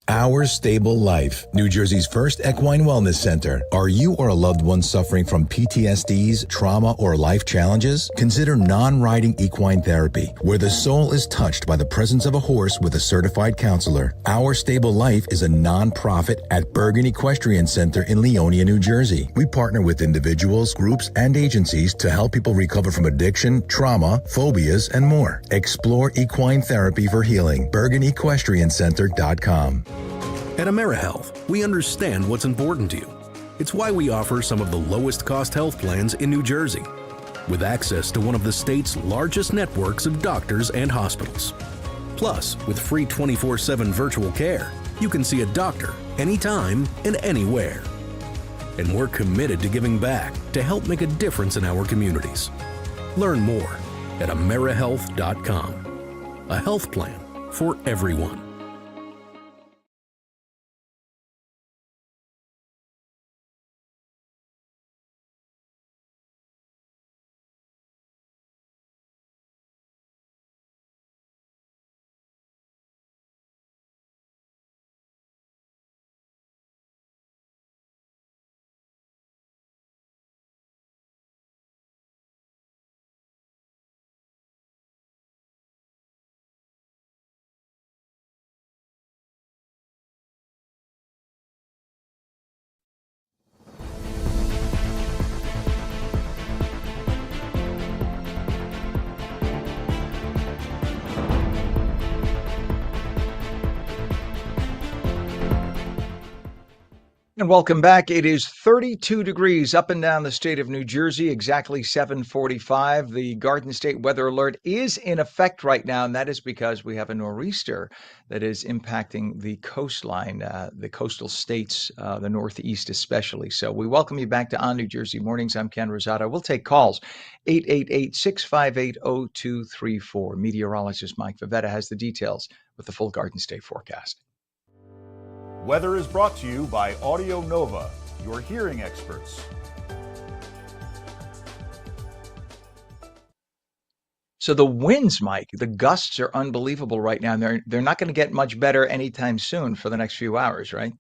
Our Stable Life, New Jersey's first equine wellness center. Are you or a loved one suffering from PTSDs, trauma, or life challenges? Consider non-riding equine therapy, where the soul is touched by the presence of a horse with a certified counselor. Our Stable Life is a non-profit at Bergen Equestrian Center in Leonia, New Jersey. We partner with individuals, groups, and agencies to help people recover from addiction, trauma, phobias, and more. Explore equine therapy for healing. BergenEquestrianCenter.com. At AmeriHealth, we understand what's important to you. It's why we offer some of the lowest cost health plans in New Jersey, with access to one of the state's largest networks of doctors and hospitals. Plus, with free 24/7 virtual care, you can see a doctor anytime and anywhere. And we're committed to giving back to help make a difference in our communities. Learn more at AmeriHealth.com. A health plan for everyone. And welcome back. It is 32 degrees up and down the state of New Jersey, exactly 7:45. The Garden State Weather Alert is in effect right now, and that is because we have a nor'easter that is impacting the coastline, the coastal states, the Northeast especially. So we welcome you back to ONNJ Mornings. I'm Ken Rosato. We'll take calls 888-658-0234. Meteorologist Mike Favetta has the details with the full Garden State forecast. Weather is brought to you by Audio Nova, your hearing experts. So the winds, Mike, the gusts are unbelievable right now. And they're not going to get much better anytime soon for the next few hours, right?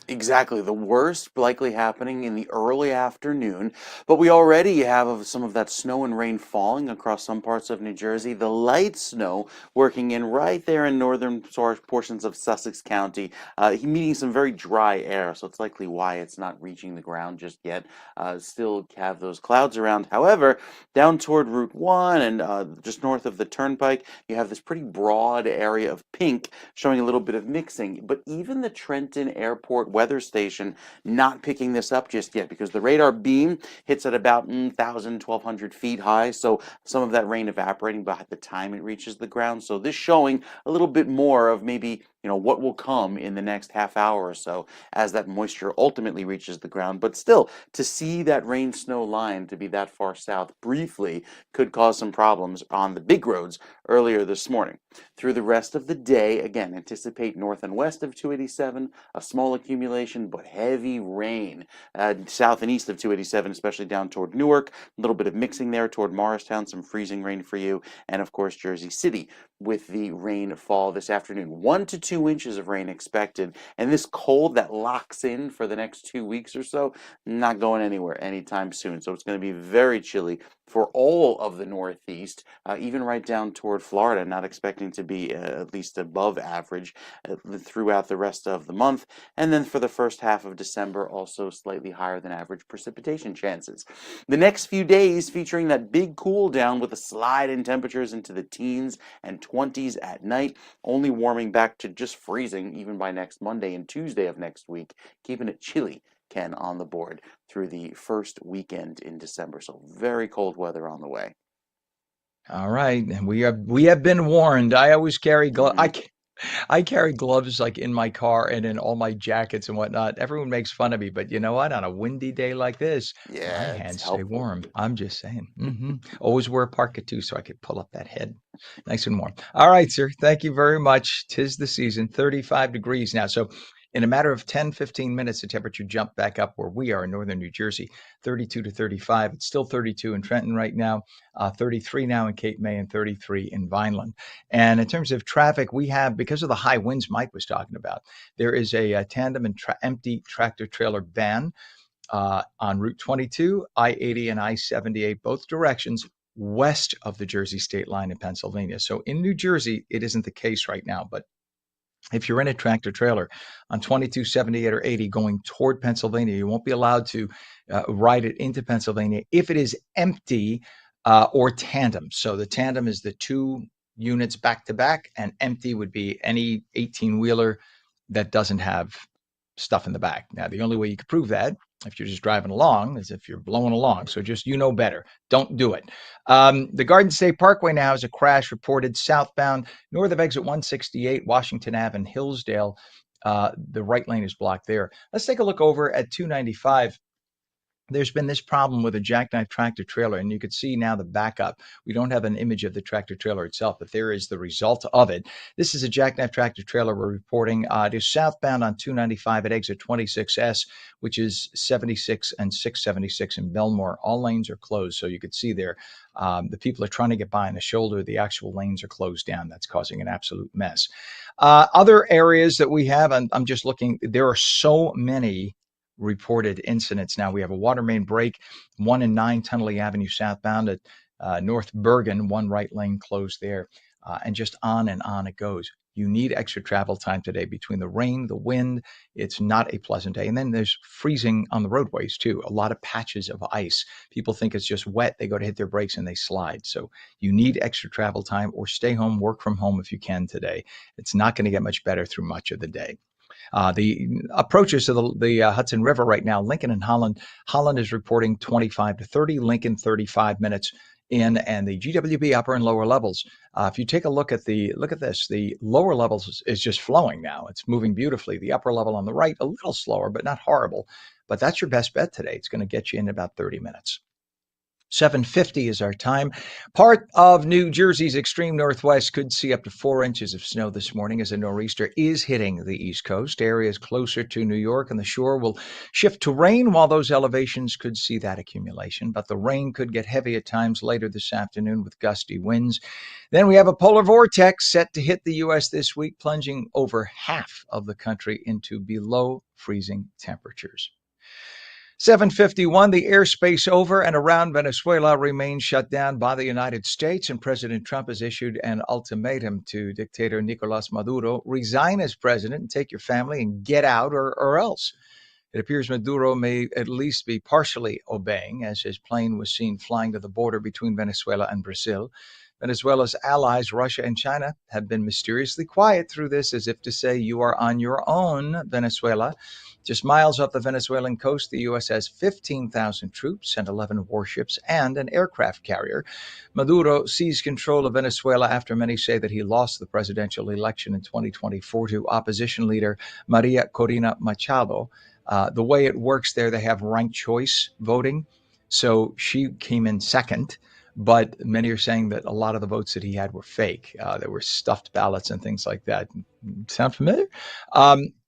Exactly. The worst likely happening in the early afternoon, but we already have some of that snow and rain falling across some parts of New Jersey. The light snow working in right there in northern portions of Sussex County, meeting some very dry air, so it's likely why it's not reaching the ground just yet. Still have those clouds around. However, down toward Route 1 and just north of the Turnpike, you have this pretty broad area of pink showing a little bit of mixing, but even the Trenton Airport weather station not picking this up just yet because the radar beam hits at about 1,200 feet high. So some of that rain evaporating by the time it reaches the ground. So this showing a little bit more of maybe what will come in the next half hour or so as that moisture ultimately reaches the ground. But still, to see that rain snow line to be that far south briefly could cause some problems on the big roads earlier this morning. Through the rest of the day, again, anticipate north and west of 287, a small accumulation, but heavy rain. South and east of 287, especially down toward Newark, a little bit of mixing there toward Morristown, some freezing rain for you, and of course Jersey City with the rainfall this afternoon. 1 to 2 inches of rain expected, and this cold that locks in for the next 2 weeks or so, not going anywhere anytime soon. So it's going to be very chilly for all of the Northeast, even right down toward Florida, not expecting to be at least above average throughout the rest of the month. And then for the first half of December, also slightly higher than average precipitation chances. The next few days featuring that big cool down with a slide in temperatures into the teens and 20s at night, only warming back to just freezing even by next Monday and Tuesday of next week, keeping it chilly, Ken, on the board through the first weekend in December. So very cold weather on the way. All right, and we have been warned. I always carry gloves. I carry gloves like in my car and in all my jackets and whatnot. Everyone makes fun of me, but you know what? On a windy day like this, my Yeah, it's hands stay helpful. warm. I'm just saying. Always wear a parka too, so I could pull up that head nice and warm. All right, sir. Thank you very much. 'Tis the season. 35 degrees now. So in a matter of 10, 15 minutes, the temperature jumped back up where we are in northern New Jersey, 32 to 35. It's still 32 in Trenton right now, 33 now in Cape May, and 33 in Vineland. And in terms of traffic, we have, because of the high winds Mike was talking about, there is a tandem and empty tractor trailer ban on Route 22, I-80, and I-78, both directions west of the Jersey state line in Pennsylvania. So in New Jersey, it isn't the case right now, but if you're in a tractor trailer on 22, 78, or 80 going toward Pennsylvania, you won't be allowed to ride it into Pennsylvania if it is empty or tandem. So the tandem is the two units back to back, and empty would be any 18-wheeler that doesn't have stuff in the back. Now, the only way you could prove that, if you're just driving along, is if you're blowing along. So just, better. Don't do it. The Garden State Parkway now has a crash reported southbound north of exit 168, Washington Ave and Hillsdale. The right lane is blocked there. Let's take a look over at 295. There's been this problem with a jackknife tractor trailer, and you could see now the backup. We don't have an image of the tractor trailer itself, but there is the result of it. This is a jackknife tractor trailer we're reporting. It is southbound on 295 at exit 26S, which is 76 and 676 in Belmore. All lanes are closed, so you could see there. The people are trying to get by on the shoulder. The actual lanes are closed down. That's causing an absolute mess. Other areas that we have, I'm just looking, there are so many reported incidents. Now we have a water main break, 1 and 9 Tunnelly Avenue southbound at North Bergen, one right lane closed there, and just on and on it goes. You need extra travel time today between the rain, the wind. It's not a pleasant day. And then there's freezing on the roadways too. A lot of patches of ice. People think it's just wet. They go to hit their brakes and they slide. So you need extra travel time, or stay home, work from home if you can today. It's not going to get much better through much of the day. The approaches to the Hudson River right now, Lincoln and Holland. Holland is reporting 25 to 30, Lincoln 35 minutes in, and the GWB upper and lower levels. If you take a look at this, the lower levels is just flowing now. It's moving beautifully. The upper level on the right, a little slower, but not horrible. But that's your best bet today. It's going to get you in about 30 minutes. 7:50 is our time. Part of New Jersey's extreme northwest could see up to 4 inches of snow this morning as a nor'easter is hitting the East Coast. Areas closer to New York and the shore will shift to rain, while those elevations could see that accumulation. But the rain could get heavy at times later this afternoon with gusty winds. Then we have a polar vortex set to hit the U.S. this week, plunging over half of the country into below freezing temperatures. 7:51, the airspace over and around Venezuela remains shut down by the United States, and President Trump has issued an ultimatum to dictator Nicolas Maduro: resign as president and take your family and get out, or else. It appears Maduro may at least be partially obeying, as his plane was seen flying to the border between Venezuela and Brazil. Venezuela's allies, Russia and China, have been mysteriously quiet through this, as if to say, you are on your own, Venezuela. Just miles off the Venezuelan coast, the U.S. has 15,000 troops and 11 warships and an aircraft carrier. Maduro seized control of Venezuela after many say that he lost the presidential election in 2024 to opposition leader Maria Corina Machado. The way it works there, they have ranked choice voting. So she came in second, but many are saying that a lot of the votes that he had were fake. There were stuffed ballots and things like that. Sound familiar?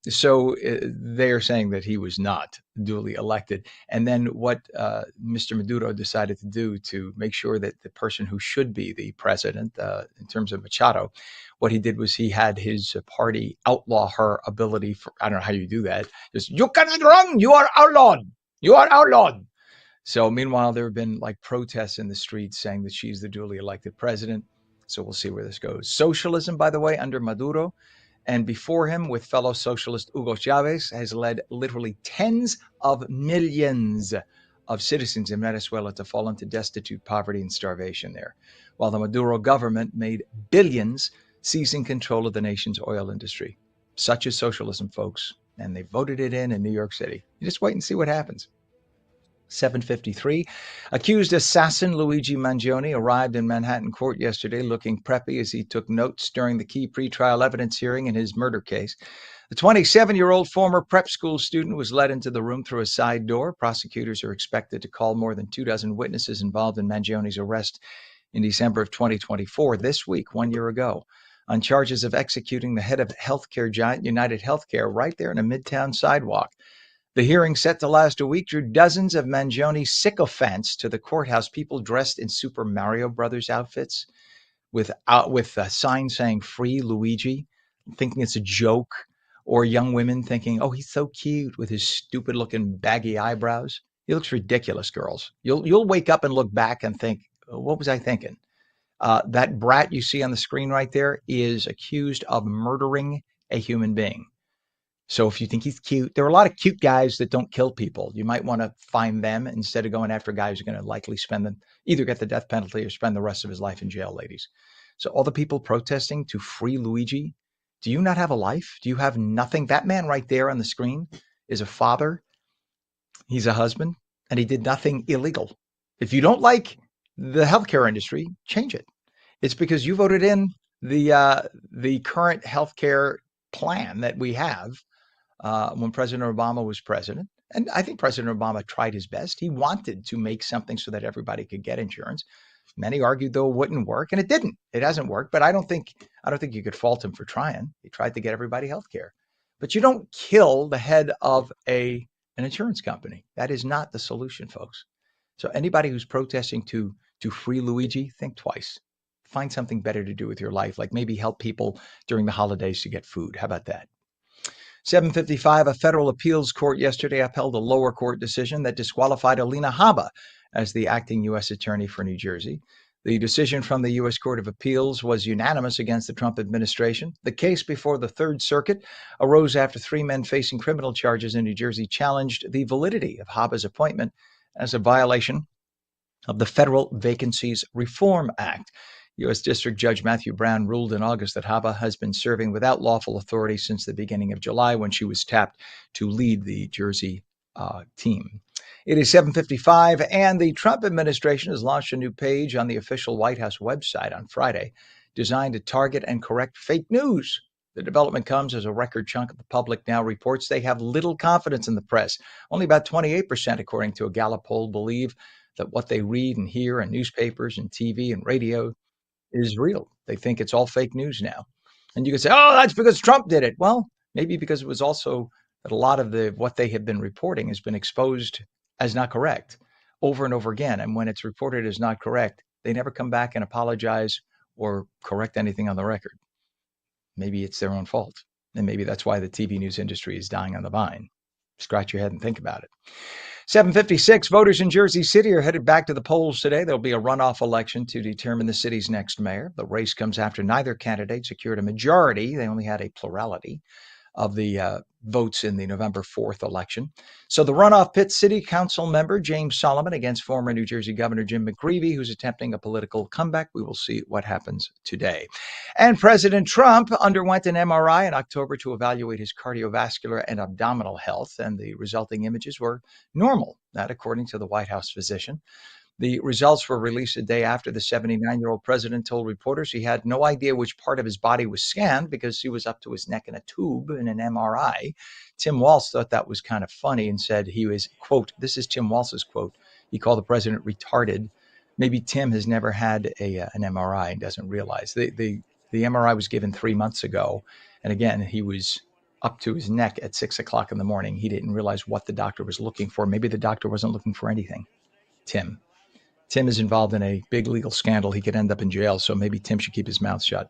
So they are saying that he was not duly elected. And then what Mr. Maduro decided to do to make sure that the person who should be the president, in terms of Machado, what he did was he had his party outlaw her ability for, I don't know how you do that. Just, you cannot run. You are outlawed. You are outlawed. So meanwhile, there have been like protests in the streets saying that she's the duly elected president. So we'll see where this goes. Socialism, by the way, under Maduro and before him with fellow socialist Hugo Chavez, has led literally tens of millions of citizens in Venezuela to fall into destitute poverty and starvation there, while the Maduro government made billions seizing control of the nation's oil industry. Such is socialism, folks, and they voted it in New York City. You just wait and see what happens. 7:53. Accused assassin Luigi Mangione arrived in Manhattan court yesterday looking preppy as he took notes during the key pretrial evidence hearing in his murder case. The 27-year-old former prep school student was led into the room through a side door. Prosecutors are expected to call more than 24 witnesses involved in Mangione's arrest in December of 2024, this week, 1 year ago, on charges of executing the head of healthcare giant United Healthcare right there in a midtown sidewalk. The hearing, set to last a week, drew dozens of Mangione sycophants to the courthouse, people dressed in Super Mario Brothers outfits with a sign saying "Free Luigi," thinking it's a joke, or young women thinking, "Oh, he's so cute with his stupid-looking baggy eyebrows. He looks ridiculous, girls." You'll wake up and look back and think, "What was I thinking?" That brat you see on the screen right there is accused of murdering a human being. So if you think he's cute, there are a lot of cute guys that don't kill people. You might want to find them instead of going after guys who are going to likely either get the death penalty or spend the rest of his life in jail, ladies. So all the people protesting to free Luigi, do you not have a life? Do you have nothing? That man right there on the screen is a father. He's a husband, and he did nothing illegal. If you don't like the healthcare industry, change it. It's because you voted in the current healthcare plan that we have. When President Obama was president. And I think President Obama tried his best. He wanted to make something so that everybody could get insurance. Many argued, though, it wouldn't work, and it didn't. It hasn't worked, but I don't think you could fault him for trying. He tried to get everybody health care. But you don't kill the head of an insurance company. That is not the solution, folks. So anybody who's protesting to free Luigi, think twice. Find something better to do with your life, like maybe help people during the holidays to get food. How about that? 7:55, a federal appeals court yesterday upheld a lower court decision that disqualified Alina Habba as the acting U.S. attorney for New Jersey. The decision from the U.S. Court of Appeals was unanimous against the Trump administration. The case before the Third Circuit arose after 3 men facing criminal charges in New Jersey challenged the validity of Habba's appointment as a violation of the Federal Vacancies Reform Act. U.S. District Judge Matthew Brown ruled in August that Hava has been serving without lawful authority since the beginning of July when she was tapped to lead the Jersey team. It is 7:55, and the Trump administration has launched a new page on the official White House website on Friday designed to target and correct fake news. The development comes as a record chunk of the public now reports they have little confidence in the press. Only about 28%, according to a Gallup poll, believe that what they read and hear in newspapers and TV and radio is real. They think it's all fake news now. And you can say, oh, that's because Trump did it. Well, maybe because it was also that a lot of what they have been reporting has been exposed as not correct over and over again. And when it's reported as not correct, they never come back and apologize or correct anything on the record. Maybe it's their own fault. And maybe that's why the TV news industry is dying on the vine. Scratch your head and think about it. 7:56, voters in Jersey City are headed back to the polls today. There'll be a runoff election to determine the city's next mayor. The race comes after neither candidate secured a majority. They only had a plurality of the votes in the November 4th election. So the runoff pits City Council member James Solomon against former New Jersey Governor Jim McGreevey, who's attempting a political comeback. We will see what happens today. And President Trump underwent an MRI in October to evaluate his cardiovascular and abdominal health, and the resulting images were normal, that according to the White House physician. The results were released a day after the 79-year-old president told reporters he had no idea which part of his body was scanned because he was up to his neck in a tube in an MRI. Tim Walz thought that was kind of funny and said he was, quote, this is Tim Walz's quote, he called the president retarded. Maybe Tim has never had an MRI and doesn't realize. The MRI was given 3 months ago. And again, he was up to his neck at 6 o'clock in the morning. He didn't realize what the doctor was looking for. Maybe the doctor wasn't looking for anything. Tim is involved in a big legal scandal. He could end up in jail, so maybe Tim should keep his mouth shut.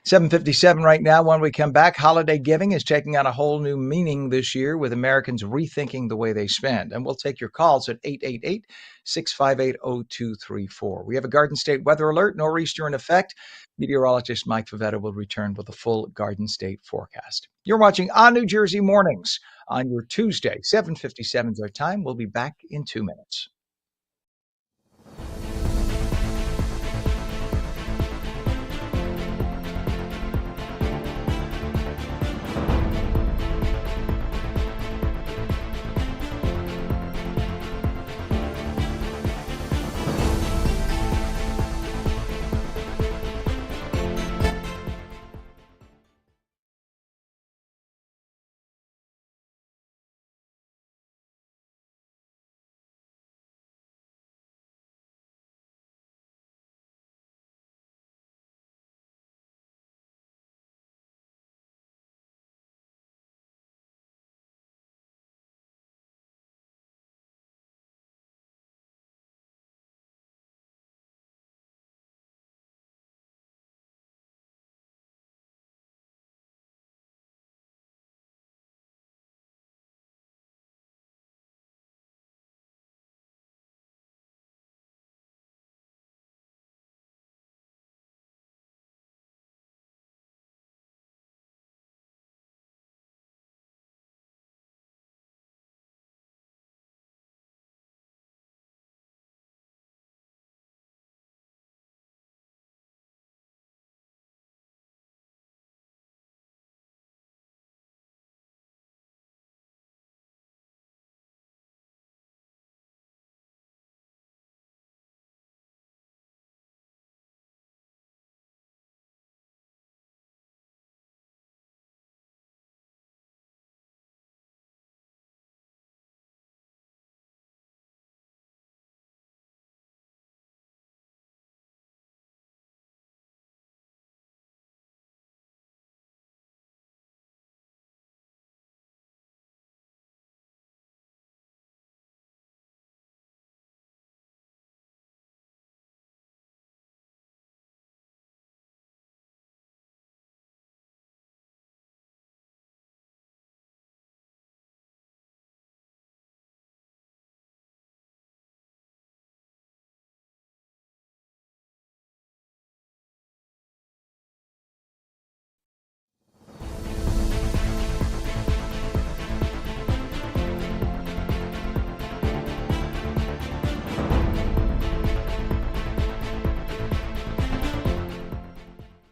7:57 right now. When we come back, holiday giving is taking on a whole new meaning this year with Americans rethinking the way they spend. And we'll take your calls at 888-658-0234. We have a Garden State weather alert, nor'easter in effect. Meteorologist Mike Favetta will return with a full Garden State forecast. You're watching ONNJ Mornings on your Tuesday. 7:57 is our time. We'll be back in 2 minutes.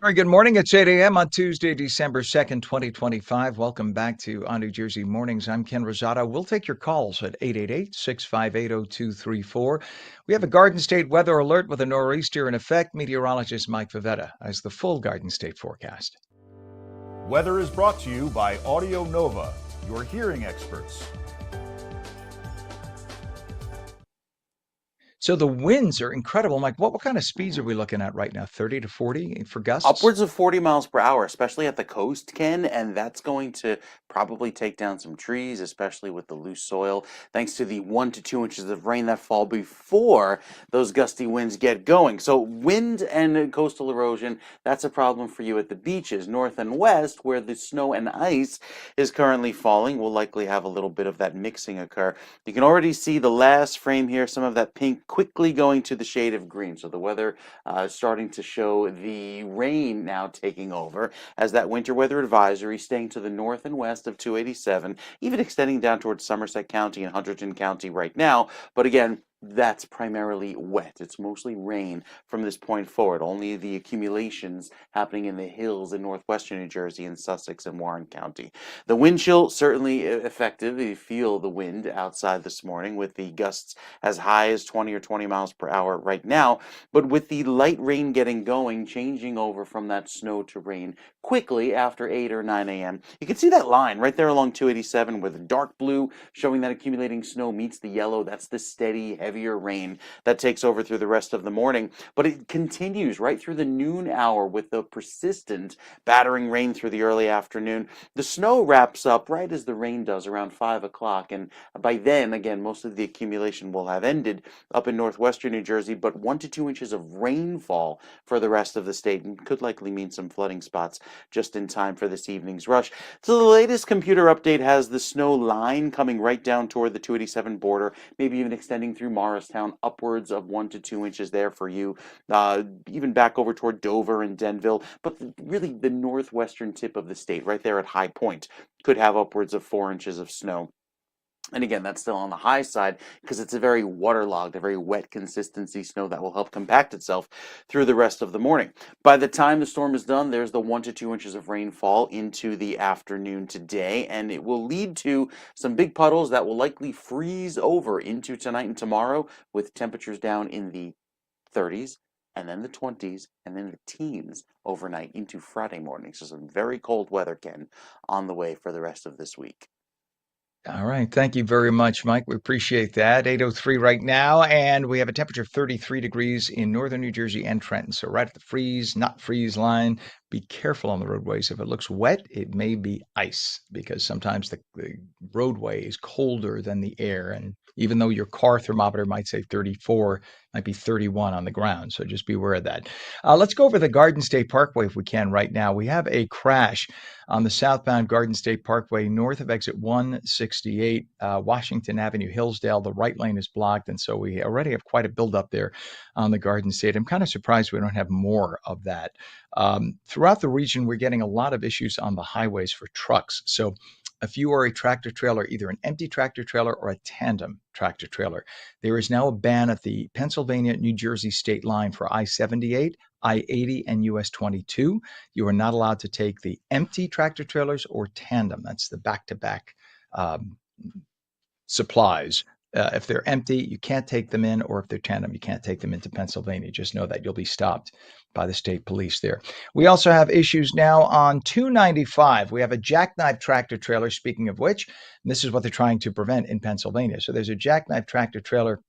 Very good morning. It's 8 a.m. on Tuesday, December 2nd, 2025. Welcome back to ONNJ Mornings. I'm Ken Rosato. We'll take your calls at 888-658-0234. We have a Garden State weather alert with a nor'easter in effect. Meteorologist Mike Favetta has the full Garden State forecast. Weather is brought to you by Audio Nova, your hearing experts. So the winds are incredible. Mike, what kind of speeds are we looking at right now? 30 to 40 for gusts? Upwards of 40 miles per hour, especially at the coast, Ken, and that's going to probably take down some trees, especially with the loose soil, thanks to the 1 to 2 inches of rain that fall before those gusty winds get going. So wind and coastal erosion, that's a problem for you at the beaches. North and west, where the snow and ice is currently falling, will likely have a little bit of that mixing occur. You can already see the last frame here, some of that pink quickly going to the shade of green. So the weather starting to show the rain now taking over as that winter weather advisory staying to the north and west of 287, even extending down towards Somerset County and Hunterdon County right now. But again, that's primarily wet. It's mostly rain from this point forward. Only the accumulations happening in the hills in northwestern New Jersey and Sussex and Warren County. The wind chill certainly effective. You feel the wind outside this morning with the gusts as high as 20 or 20 miles per hour right now. But with the light rain getting going, changing over from that snow to rain quickly after 8 or 9 a.m. You can see that line right there along 287 where the dark blue showing that accumulating snow meets the yellow. That's the steady, heavier rain that takes over through the rest of the morning. But it continues right through the noon hour with the persistent battering rain through the early afternoon. The snow wraps up right as the rain does around 5 o'clock. And by then, again, most of the accumulation will have ended up in northwestern New Jersey, but 1 to 2 inches of rainfall for the rest of the state and could likely mean some flooding spots just in time for this evening's rush. So the latest computer update has the snow line coming right down toward the 287 border, maybe even extending through Morristown, upwards of 1 to 2 inches there for you, even back over toward Dover and Denville, but really the northwestern tip of the state, right there at High Point, could have upwards of 4 inches of snow. And again, that's still on the high side because it's a very waterlogged, a very wet consistency snow that will help compact itself through the rest of the morning. By the time the storm is done, there's the 1 to 2 inches of rainfall into the afternoon today, and it will lead to some big puddles that will likely freeze over into tonight and tomorrow with temperatures down in the 30s and then the 20s and then the teens overnight into Friday morning. So some very cold weather, Ken, on the way for the rest of this week. All right. Thank you very much, Mike. We appreciate that. 8:03 right now, and we have a temperature of 33 degrees in northern New Jersey and Trenton. So right at the freeze, not freeze line. Be careful on the roadways. If it looks wet, it may be ice because sometimes the roadway is colder than the air. And even though your car thermometer might say 34, it might be 31 on the ground. So just be aware of that. Let's go over the Garden State Parkway if we can right now. We have a crash on the southbound Garden State Parkway north of exit 168, Washington Avenue, Hillsdale. The right lane is blocked, and so we already have quite a buildup there on the Garden State. I'm kind of surprised we don't have more of that. Throughout the region, we're getting a lot of issues on the highways for trucks. So if you are a tractor trailer, either an empty tractor trailer or a tandem tractor trailer, there is now a ban at the Pennsylvania-New Jersey state line for I-78, I-80, and US 22. You are not allowed to take the empty tractor trailers or tandem. That's the back-to-back supplies. If they're empty, you can't take them in, or if they're tandem, you can't take them into Pennsylvania. Just know that you'll be stopped by the state police there. We also have issues now on 295. We have a jackknife tractor trailer, speaking of which, and this is what they're trying to prevent in Pennsylvania. So there's a jackknife tractor trailer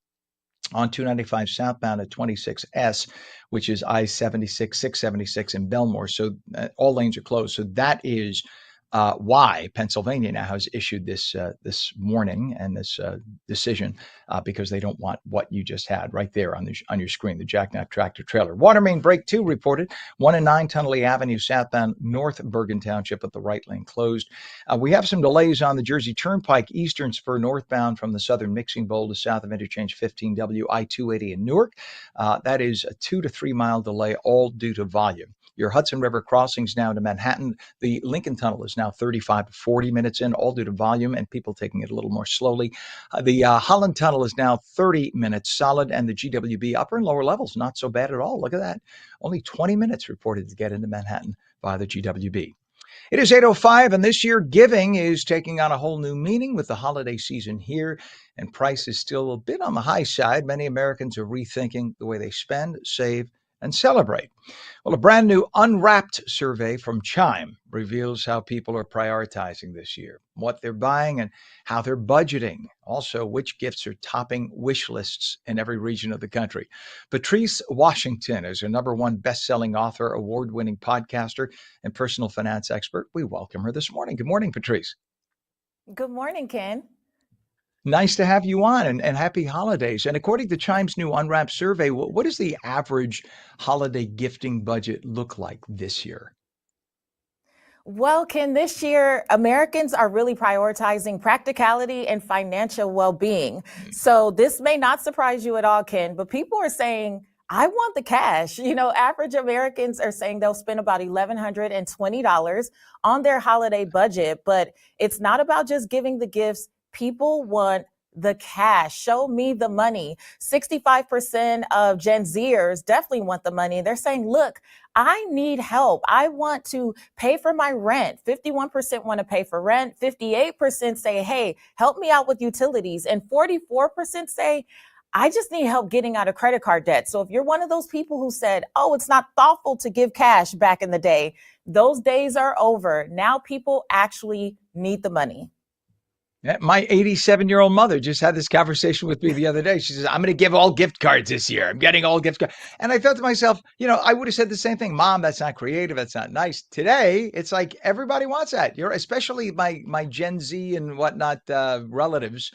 on 295 southbound at 26S, which is I-76, 676 in Belmore. So all lanes are closed. So that is why Pennsylvania now has issued this warning and this decision because they don't want what you just had right there on your screen, the jackknife tractor trailer. Water main break 2 reported, 1 and 9 Tunnelly Avenue southbound North Bergen Township with the right lane closed. We have some delays on the Jersey Turnpike Eastern Spur northbound from the Southern Mixing Bowl to south of Interchange 15W I-280 in Newark. That is a 2 to 3 mile delay, all due to volume. Your Hudson River crossings now to Manhattan. The Lincoln Tunnel is now 35 to 40 minutes in, all due to volume and people taking it a little more slowly. The Holland Tunnel is now 30 minutes solid, and the GWB upper and lower levels, not so bad at all. Look at that. Only 20 minutes reported to get into Manhattan via the GWB. It is 8:05, and this year giving is taking on a whole new meaning with the holiday season here, and price is still a bit on the high side. Many Americans are rethinking the way they spend, save, and celebrate. Well, a brand new Unwrapped survey from Chime reveals how people are prioritizing this year, what they're buying, and how they're budgeting. Also, which gifts are topping wish lists in every region of the country. Patrice Washington is a #1 best-selling author, award-winning podcaster, and personal finance expert. We welcome her this morning. Good morning, Patrice. Good morning, Ken. Nice to have you on, and happy holidays. And according to Chime's new Unwrapped survey, what does the average holiday gifting budget look like this year? Well, Ken, this year, Americans are really prioritizing practicality and financial well-being. So this may not surprise you at all, Ken, but people are saying, I want the cash. Average Americans are saying they'll spend about $1,120 on their holiday budget, but it's not about just giving the gifts. People want the cash. Show me the money. 65% of Gen Zers definitely want the money. They're saying, look, I need help. I want to pay for my rent. 51% want to pay for rent. 58% say, hey, help me out with utilities. And 44% say, I just need help getting out of credit card debt. So if you're one of those people who said, oh, it's not thoughtful to give cash back in the day, those days are over. Now people actually need the money. Yeah, my 87-year-old mother just had this conversation with me the other day. She says, I'm going to give all gift cards this year. I'm getting all gift cards. And I thought to myself, I would have said the same thing. Mom, that's not creative. That's not nice. Today, it's like everybody wants that. Especially my Gen Z and whatnot relatives.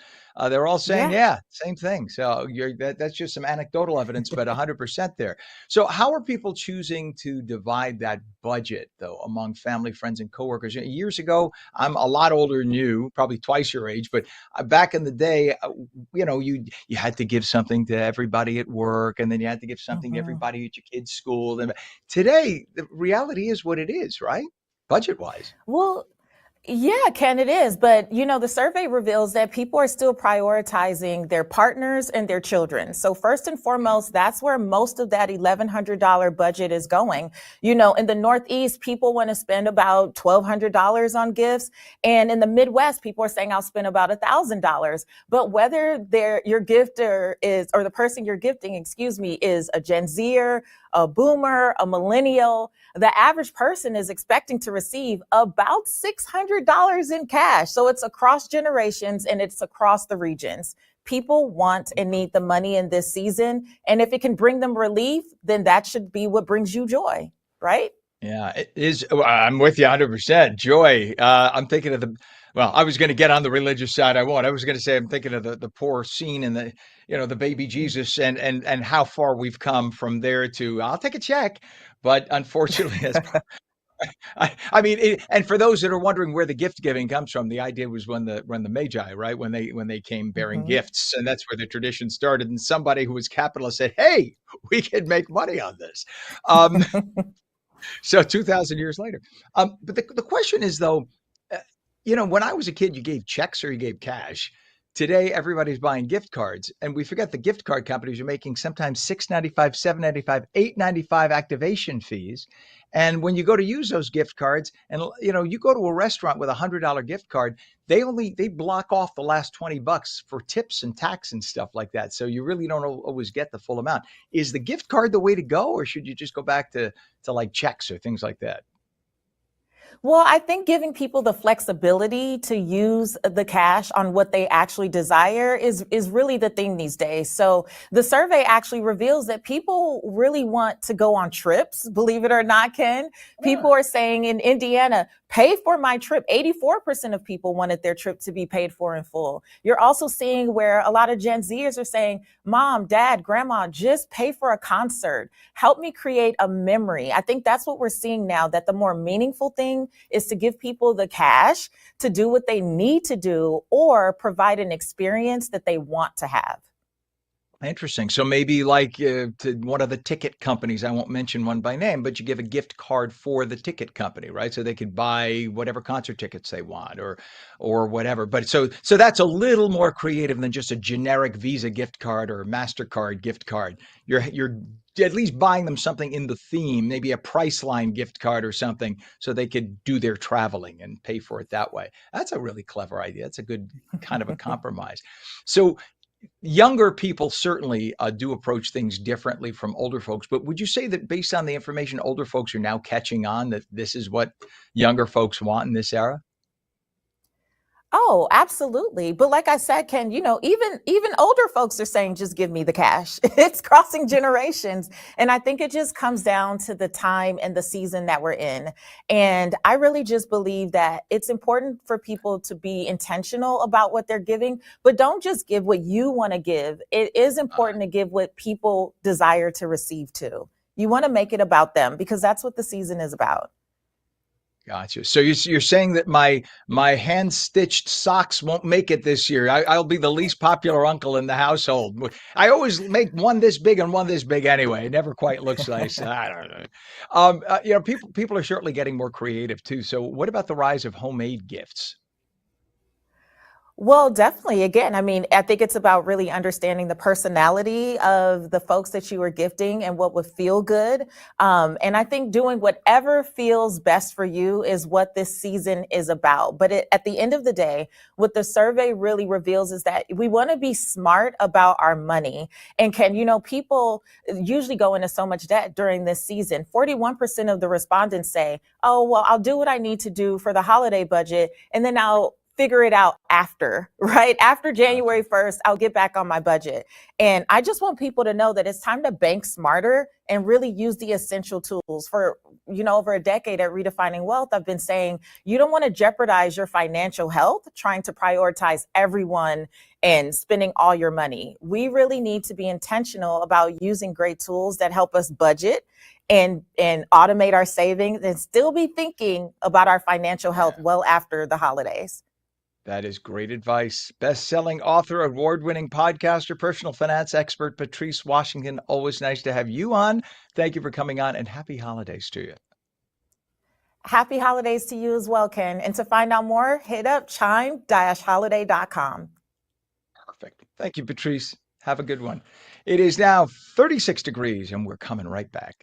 They're all saying, yeah, same thing. So that's just some anecdotal evidence, but 100% there. So how are people choosing to divide that budget, though, among family, friends, and coworkers? Years ago, I'm a lot older than you, probably twice your age, but back in the day, you had to give something to everybody at work, and then you had to give something to everybody at your kid's school. And today, the reality is what it is, right? Budget-wise. Well, yeah, Ken, it is. But, the survey reveals that people are still prioritizing their partners and their children. So first and foremost, that's where most of that $1,100 budget is going. In the Northeast, people want to spend about $1,200 on gifts. And in the Midwest, people are saying I'll spend about $1,000. But whether your gifter or the person you're gifting, is a Gen Zer, a boomer, a millennial, the average person is expecting to receive about $600 in cash. So it's across generations and it's across the regions. People want and need the money in this season. And if it can bring them relief, then that should be what brings you joy, right? Yeah, it is. I'm with you 100%. Joy. I'm thinking of I was going to get on the religious side. I won't. I was going to say, I'm thinking of the poor scene in the baby Jesus and how far we've come from there to, I'll take a check. But unfortunately, I mean, and for those that are wondering where the gift giving comes from, the idea was when the Magi, right? When they came bearing gifts, and that's where the tradition started. And somebody who was capitalist said, hey, we could make money on this. So 2,000 years later. But the question is, though, when I was a kid, you gave checks or you gave cash. Today, everybody's buying gift cards, and we forget the gift card companies are making sometimes $6.95, $7.95, $8.95 activation fees. And when you go to use those gift cards, and you go to a restaurant with $100 gift card, they block off the last $20 for tips and tax and stuff like that. So you really don't always get the full amount. Is the gift card the way to go, or should you just go back to like checks or things like that? Well, I think giving people the flexibility to use the cash on what they actually desire is really the thing these days. So the survey actually reveals that people really want to go on trips, believe it or not, Ken. People are saying in Indiana, pay for my trip. 84% of people wanted their trip to be paid for in full. You're also seeing where a lot of Gen Zers are saying, Mom, Dad, Grandma, just pay for a concert. Help me create a memory. I think that's what we're seeing now, that the more meaningful thing is to give people the cash to do what they need to do or provide an experience that they want to have. Interesting. So maybe like to one of the ticket companies, I won't mention one by name, but you give a gift card for the ticket company, right? So they could buy whatever concert tickets they want or whatever. But so that's a little more creative than just a generic Visa gift card or MasterCard gift card. You're at least buying them something in the theme, maybe a Priceline gift card or something, so they could do their traveling and pay for it that way. That's a really clever idea. That's a good kind of a compromise. So younger people certainly do approach things differently from older folks, but would you say that based on the information, older folks are now catching on that this is what younger folks want in this era? Oh, absolutely. But like I said, Ken, even older folks are saying, just give me the cash. It's crossing generations. And I think it just comes down to the time and the season that we're in. And I really just believe that it's important for people to be intentional about what they're giving, but don't just give what you want to give. It is Uh, important to give what people desire to receive too. You want to make it about them because that's what the season is about. Gotcha. So you're saying that my hand stitched socks won't make it this year. I'll be the least popular uncle in the household. I always make one this big and one this big anyway. It never quite looks nice. I don't know. People are certainly getting more creative too. So what about the rise of homemade gifts? Well, definitely. Again, I mean, I think it's about really understanding the personality of the folks that you are gifting and what would feel good. And I think doing whatever feels best for you is what this season is about. But at the end of the day, what the survey really reveals is that we want to be smart about our money. And people usually go into so much debt during this season. 41% of the respondents say, oh, well, I'll do what I need to do for the holiday budget, and then I'll figure it out after, right? After Gotcha. January 1st, I'll get back on my budget. And I just want people to know that it's time to bank smarter and really use the essential tools. For, over a decade at Redefining Wealth, I've been saying you don't want to jeopardize your financial health trying to prioritize everyone and spending all your money. We really need to be intentional about using great tools that help us budget and automate our savings and still be thinking about our financial health Yeah. well after the holidays. That is great advice. Best-selling author, award-winning podcaster, personal finance expert, Patrice Washington. Always nice to have you on. Thank you for coming on and happy holidays to you. Happy holidays to you as well, Ken. And to find out more, hit up chime-holiday.com. Perfect. Thank you, Patrice. Have a good one. It is now 36 degrees and we're coming right back.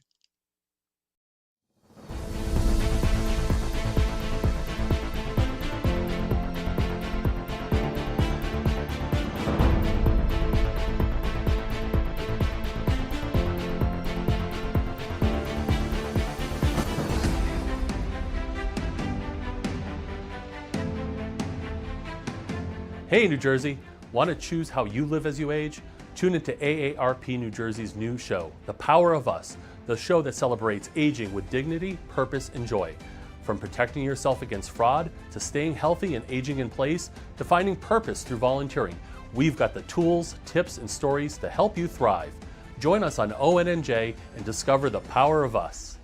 Hey, New Jersey, want to choose how you live as you age? Tune into AARP New Jersey's new show, The Power of Us, the show that celebrates aging with dignity, purpose, and joy. From protecting yourself against fraud, to staying healthy and aging in place, to finding purpose through volunteering, we've got the tools, tips, and stories to help you thrive. Join us on ONNJ and discover the power of us.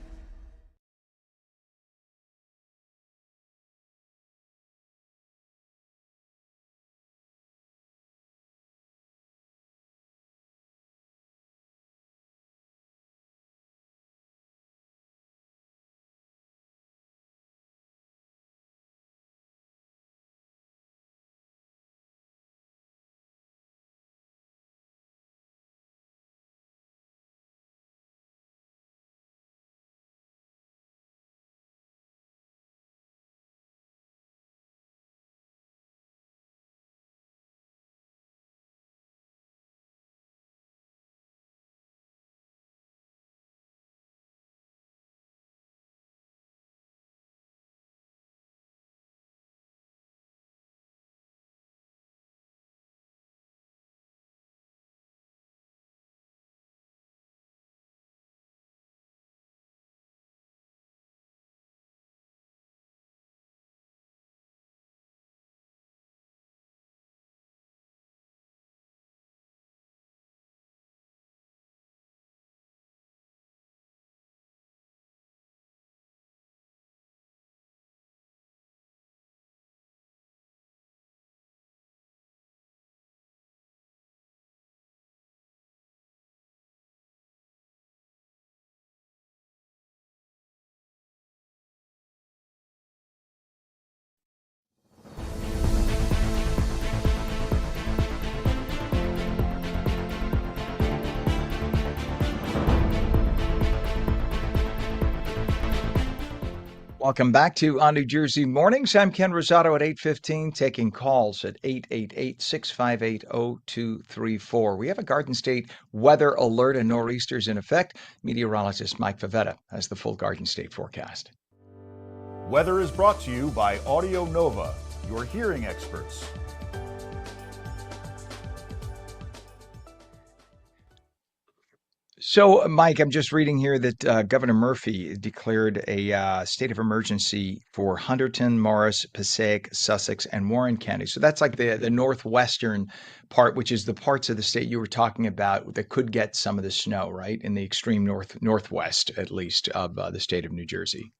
Welcome back to ONNJ Jersey Mornings. I'm Ken Rosato at 8:15, taking calls at 888-658-0234. We have a Garden State weather alert and nor'easters in effect. Meteorologist Mike Favetta has the full Garden State forecast. Weather is brought to you by Audio Nova, your hearing experts. So, Mike, I'm just reading here that Governor Murphy declared a state of emergency for Hunterdon, Morris, Passaic, Sussex, and Warren counties. So that's like the northwestern part, which is the parts of the state you were talking about that could get some of the snow, right? In the extreme northwest, at least, of the state of New Jersey.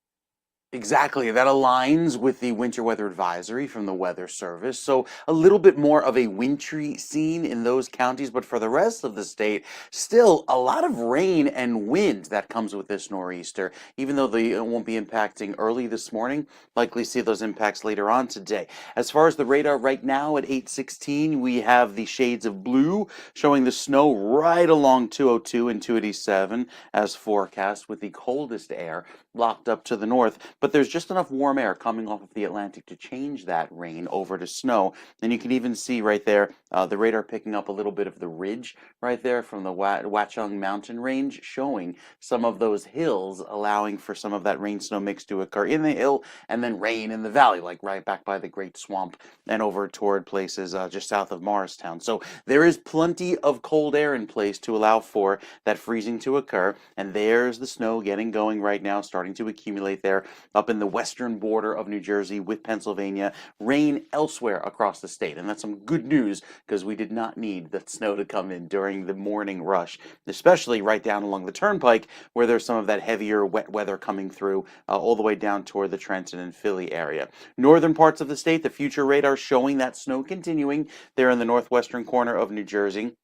Exactly. That aligns with the winter weather advisory from the Weather Service. So a little bit more of a wintry scene in those counties, but for the rest of the state, still a lot of rain and wind that comes with this nor'easter, even though it won't be impacting early this morning. Likely see those impacts later on today. As far as the radar right now at 8:16, we have the shades of blue showing the snow right along 202 and 287 as forecast, with the coldest air locked up to the north. But there's just enough warm air coming off of the Atlantic to change that rain over to snow. And you can even see right there the radar picking up a little bit of the ridge right there from the Watchung mountain range, showing some of those hills, allowing for some of that rain snow mix to occur in the hill and then rain in the valley, like right back by the Great Swamp and over toward places just south of Morristown. So there is plenty of cold air in place to allow for that freezing to occur. And there's the snow getting going right now, starting to accumulate there up in the western border of New Jersey with Pennsylvania, rain elsewhere across the state. And that's some good news, because we did not need the snow to come in during the morning rush, especially right down along the turnpike where there's some of that heavier wet weather coming through all the way down toward the Trenton and Philly area. Northern parts of the state, the future radar showing that snow continuing there in the northwestern corner of New Jersey.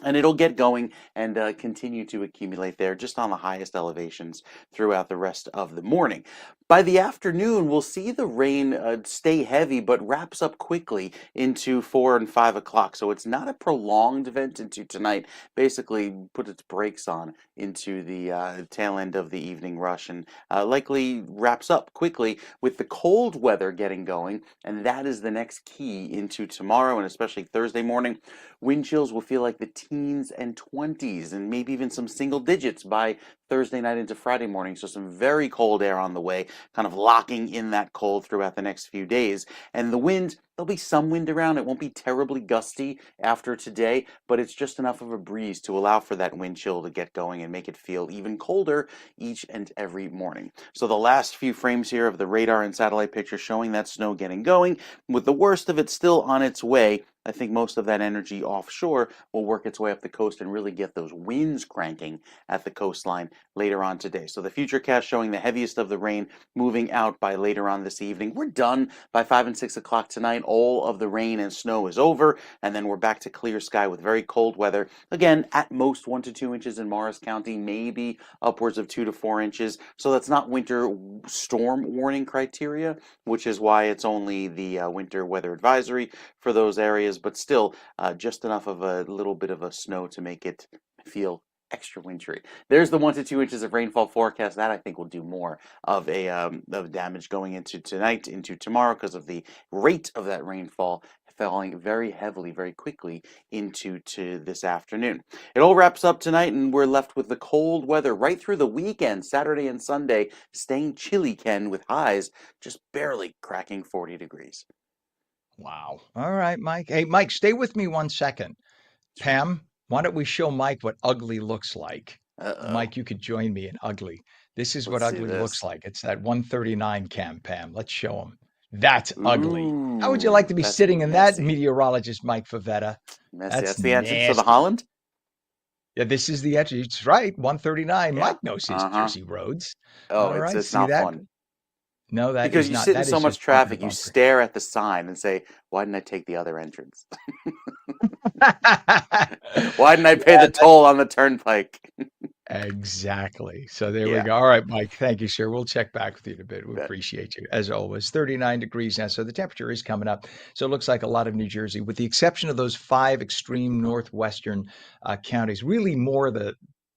And it'll get going and continue to accumulate there just on the highest elevations throughout the rest of the morning. By the afternoon, we'll see the rain stay heavy, but wraps up quickly into 4 and 5 o'clock. So it's not a prolonged event into tonight. Basically, put its brakes on into the tail end of the evening rush, and likely wraps up quickly with the cold weather getting going. And that is the next key into tomorrow, and especially Thursday morning. Wind chills will feel like the teens and 20s, and maybe even some single digits by Thursday night into Friday morning. So some very cold air on the way, kind of locking in that cold throughout the next few days. And the wind, there'll be some wind around. It won't be terribly gusty after today, but it's just enough of a breeze to allow for that wind chill to get going and make it feel even colder each and every morning. So the last few frames here of the radar and satellite picture showing that snow getting going, with the worst of it still on its way. I think most of that energy offshore will work its way up the coast and really get those winds cranking at the coastline later on today. So the futurecast showing the heaviest of the rain moving out by later on this evening. We're done by 5 and 6 o'clock tonight. All of the rain and snow is over, and then we're back to clear sky with very cold weather. Again, at most 1 to 2 inches in Morris County, maybe upwards of 2 to 4 inches. So that's not winter storm warning criteria, which is why it's only the winter weather advisory for those areas, but still just enough of a little bit of a snow to make it feel extra wintry. There's the 1 to 2 inches of rainfall forecast. That I think will do more of a of damage going into tonight, into tomorrow, because of the rate of that rainfall falling very heavily, very quickly into this afternoon. It all wraps up tonight, and we're left with the cold weather right through the weekend, Saturday and Sunday, staying chilly, Ken, with highs just barely cracking 40 degrees. Wow. All right, Mike. Hey, Mike, stay with me 1 second. Pam, why don't we show Mike what ugly looks like? Mike, you could join me in ugly. This is what Let's see ugly this. looks like. It's that 139 cam, Pam. Let's show him. That's ugly. Ooh, How would you like to be that's sitting in that, messy. meteorologist Mike Favetta? Messy. That's That's the entrance to the nasty. Holland? Yeah, this is the edge. It's right, 139. Yeah. Mike knows his Jersey roads. Oh, All right, it's see not that? fun. No, that Because is you not. sit in That so is much just bumper to traffic, you bumper. stare at the sign and say, why didn't I take the other entrance? Why didn't I pay the toll on the turnpike? Exactly. So there we Yeah. go. All right, Mike. Thank you, sir. We'll check back with you in a bit. We Bet. appreciate you as always. 39 degrees now. So the temperature is coming up. So it looks like a lot of New Jersey, with the exception of those 5 extreme northwestern counties, really more the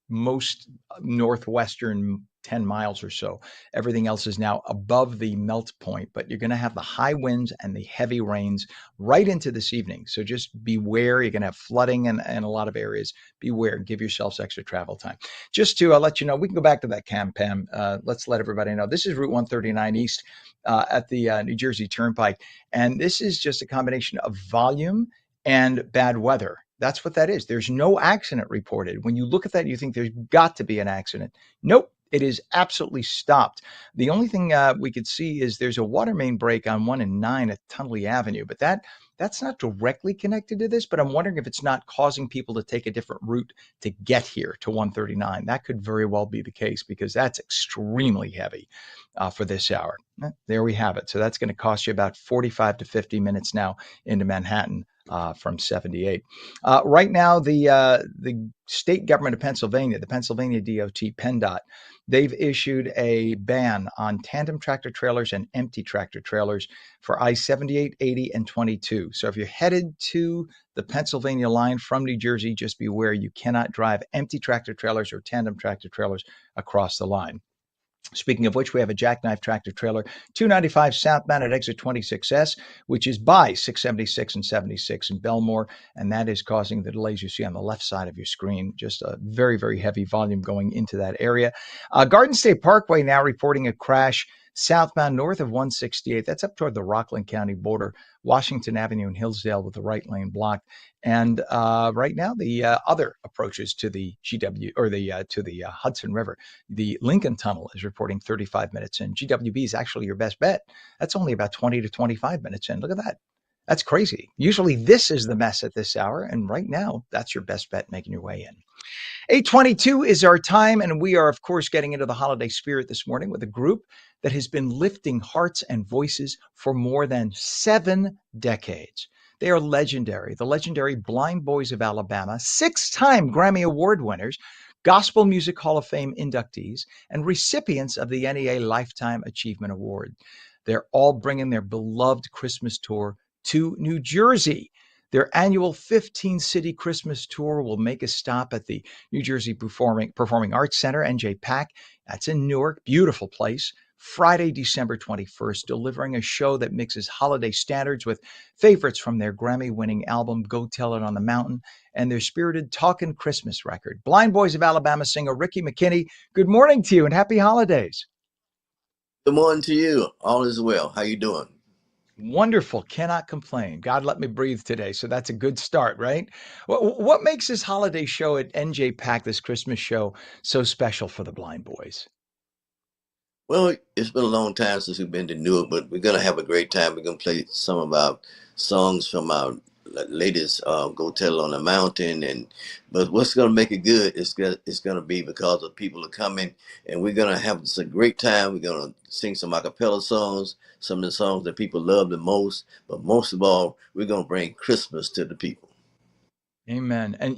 most northwestern 10 miles or so. Everything else is now above the melt point, but you're going to have the high winds and the heavy rains right into this evening. So just beware. You're going to have flooding in a lot of areas. Beware. Give yourselves extra travel time. Just to let you know, we can go back to that cam, Pam. Let's let everybody know. This is Route 139 East at the New Jersey Turnpike. And this is just a combination of volume and bad weather. That's what that is. There's no accident reported. When you look at that, you think there's got to be an accident. Nope. It is absolutely stopped. The only thing we could see is there's a water main break on 1 and 9 at Tunley Avenue, but that's not directly connected to this, but I'm wondering if it's not causing people to take a different route to get here to 139. That could very well be the case because that's extremely heavy for this hour. There we have it. So that's going to cost you about 45 to 50 minutes now into Manhattan from 78. Right now, the state government of Pennsylvania, the Pennsylvania DOT, PennDOT, they've issued a ban on tandem tractor trailers and empty tractor trailers for I-78, 80, and 22. So if you're headed to the Pennsylvania line from New Jersey, just be aware you cannot drive empty tractor trailers or tandem tractor trailers across the line. Speaking of which, we have a jackknife tractor trailer, 295 southbound at exit 26S, which is by 676 and 76 in Belmore, and that is causing the delays you see on the left side of your screen. Just a very, very heavy volume going into that area. Garden State Parkway now reporting a crash southbound north of 168. That's up toward the Rockland County border, Washington Avenue and Hillsdale with the right lane blocked. And right now, the other approaches to the GW or to the Hudson River, the Lincoln Tunnel is reporting 35 minutes in. GWB is actually your best bet. That's only about 20 to 25 minutes in. Look at that. That's crazy. Usually this is the mess at this hour. And right now, that's your best bet making your way in. 8:22 is our time, and we are, of course, getting into the holiday spirit this morning with a group that has been lifting hearts and voices for more than 7 decades. They are legendary, the legendary Blind Boys of Alabama, 6-time Grammy Award winners, Gospel Music Hall of Fame inductees, and recipients of the NEA Lifetime Achievement Award. They're all bringing their beloved Christmas tour to New Jersey. Their annual 15-city Christmas tour will make a stop at the New Jersey Performing Arts Center, ONNJ PAC. That's in Newark, beautiful place. Friday, December 21st, delivering a show that mixes holiday standards with favorites from their Grammy-winning album, Go Tell It on the Mountain, and their spirited Talkin' Christmas record. Blind Boys of Alabama singer Ricky McKinney, good morning to you and happy holidays. Good morning to you. All is well. How you doing? Wonderful. Cannot complain. God let me breathe today. So that's a good start, right? What makes this holiday show at ONNJ PAC, this Christmas show, so special for the Blind Boys? Well, it's been a long time since we've been to Newark, but we're going to have a great time. We're going to play some of our songs from our latest Go Tell It on the Mountain. But what's going to make it good is it's going to be because the people are coming, and we're going to have a great time. We're going to sing some a cappella songs, some of the songs that people love the most. But most of all, we're going to bring Christmas to the people. Amen. And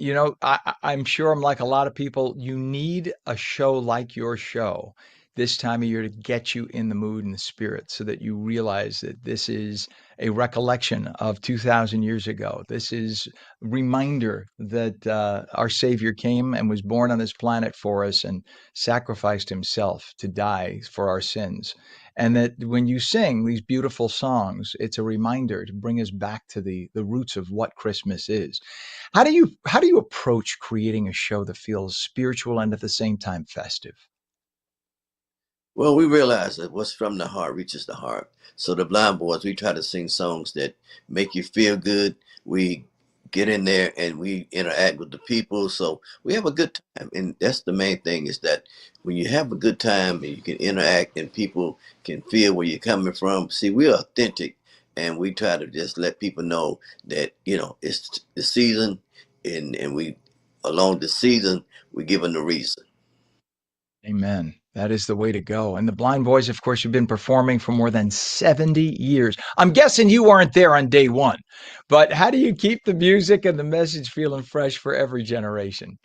I'm sure I'm like a lot of people, you need a show like your show this time of year to get you in the mood and the spirit so that you realize that this is a recollection of 2,000 years ago. This is a reminder that our Savior came and was born on this planet for us and sacrificed himself to die for our sins. And that when you sing these beautiful songs, it's a reminder to bring us back to the roots of what Christmas is. How do you approach creating a show that feels spiritual and at the same time festive? Well, we realize that what's from the heart reaches the heart. So the Blind Boys, we try to sing songs that make you feel good. We get in there and we interact with the people. So we have a good time. And that's the main thing, is that when you have a good time and you can interact and people can feel where you're coming from. See, we're authentic, and we try to just let people know that, it's the season, and we, along the season, we give them the reason. Amen. That is the way to go. And the Blind Boys, of course, have been performing for more than 70 years. I'm guessing you weren't there on day one, but how do you keep the music and the message feeling fresh for every generation?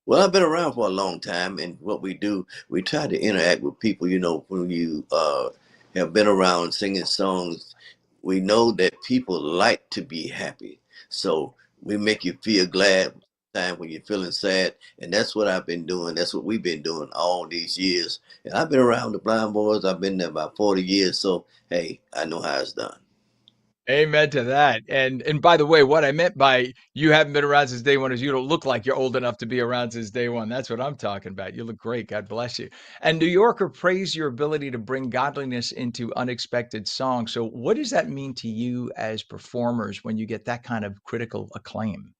Well, I've been around for a long time, and what we do, we try to interact with people. When you have been around singing songs, we know that people like to be happy. So we make you feel glad. time when you're feeling sad. And that's what I've been doing. That's what we've been doing all these years. And I've been around the blind boys. I've been there about 40 years. So, hey, I know how it's done. Amen to that. And by the way, what I meant by you haven't been around since day one is you don't look like you're old enough to be around since day one. That's what I'm talking about. You look great. God bless you. And New Yorker praise your ability to bring godliness into unexpected songs. So what does that mean to you as performers when you get that kind of critical acclaim?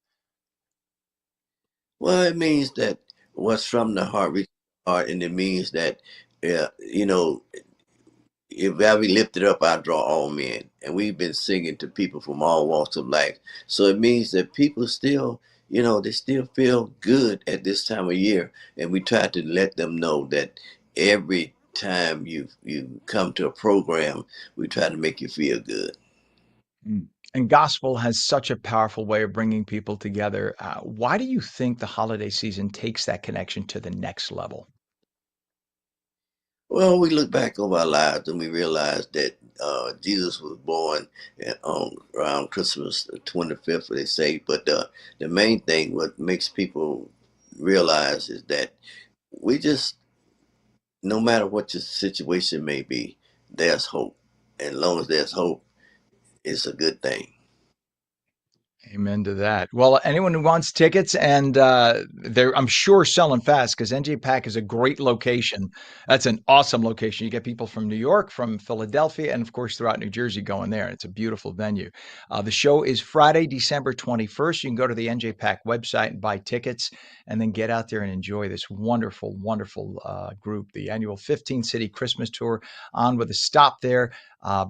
Well, it means that what's from the heart reaches the heart, and it means that, you know, if I be lifted up, I draw all men. And we've been singing to people from all walks of life. So it means that people still, they still feel good at this time of year. And we try to let them know that every time you come to a program, we try to make you feel good. Mm. And gospel has such a powerful way of bringing people together. Why do you think the holiday season takes that connection to the next level? Well, we look back over our lives and we realize that Jesus was born around Christmas the 25th, they say. But the main thing, what makes people realize is that we just, no matter what your situation may be, there's hope. And as long as there's hope, it's a good thing. Amen to that. Well, anyone who wants tickets and they're I'm sure selling fast because NJ Pack is a great location. That's an awesome location. You get people from New York, from Philadelphia, and of course throughout New Jersey going there. It's a beautiful venue. The show is Friday, December 21st. You can go to the NJ Pack website and buy tickets and then get out there and enjoy this wonderful, wonderful group. The annual 15 city Christmas tour on with a stop there.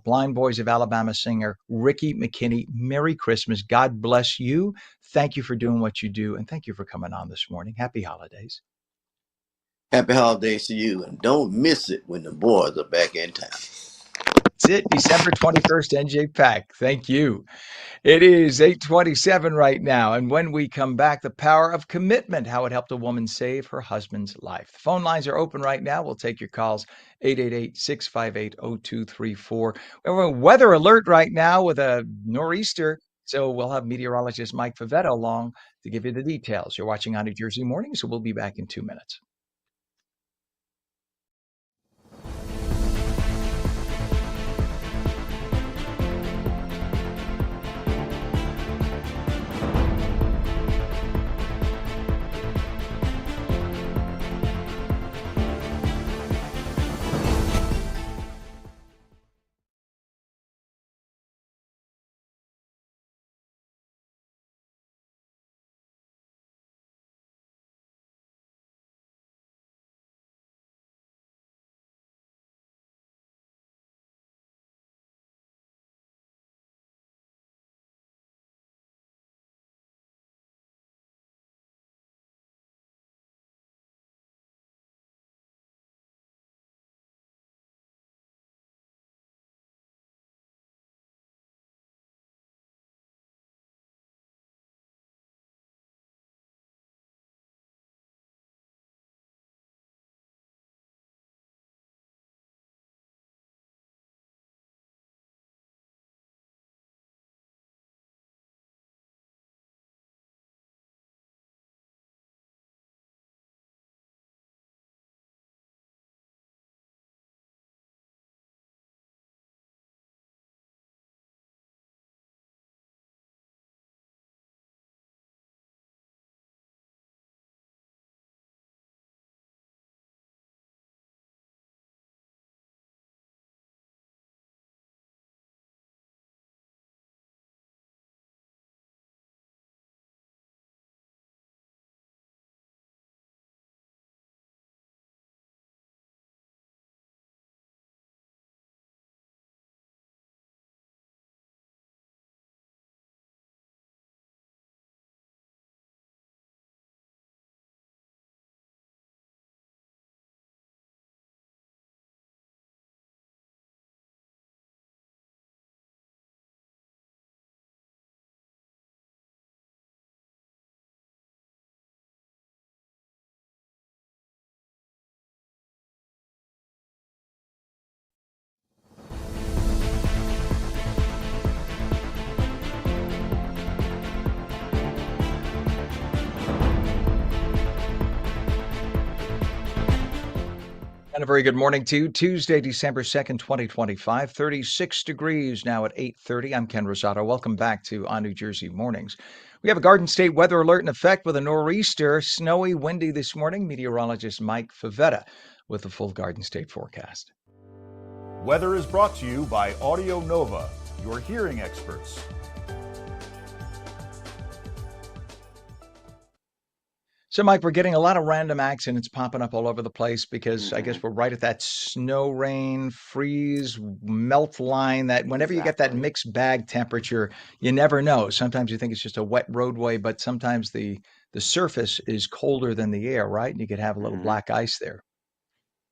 Blind Boys of Alabama singer Ricky McKinney. Merry Christmas. God bless you. Thank you for doing what you do. And thank you for coming on this morning. Happy holidays. Happy holidays to you. And don't miss it when the boys are back in town. That's it. December 21st, NJ Pack. Thank you. It is 8:27 right now. And when we come back, the power of commitment, how it helped a woman save her husband's life. The phone lines are open right now. We'll take your calls 888-658-0234. We have a weather alert right now with a nor'easter. So we'll have meteorologist Mike Favetta along to give you the details. You're watching on New Jersey Mornings, so we'll be back in 2 minutes. And a very good morning to you. Tuesday, December 2nd, 2025, 36 degrees now at 8:30. I'm Ken Rosato. Welcome back to On New Jersey Mornings. We have a Garden State weather alert in effect with a nor'easter, snowy, windy this morning. Meteorologist Mike Favetta with the full Garden State forecast. Weather is brought to you by Audio Nova, your hearing experts. So, Mike, we're getting a lot of random accidents popping up all over the place because I Mm-hmm. guess we're right at that snow, rain, freeze, melt line that whenever you get that Exactly. mixed bag temperature, you never know. Sometimes you think it's just a wet roadway, but sometimes the surface is colder than the air, right? And you could have a little Mm-hmm. black ice there.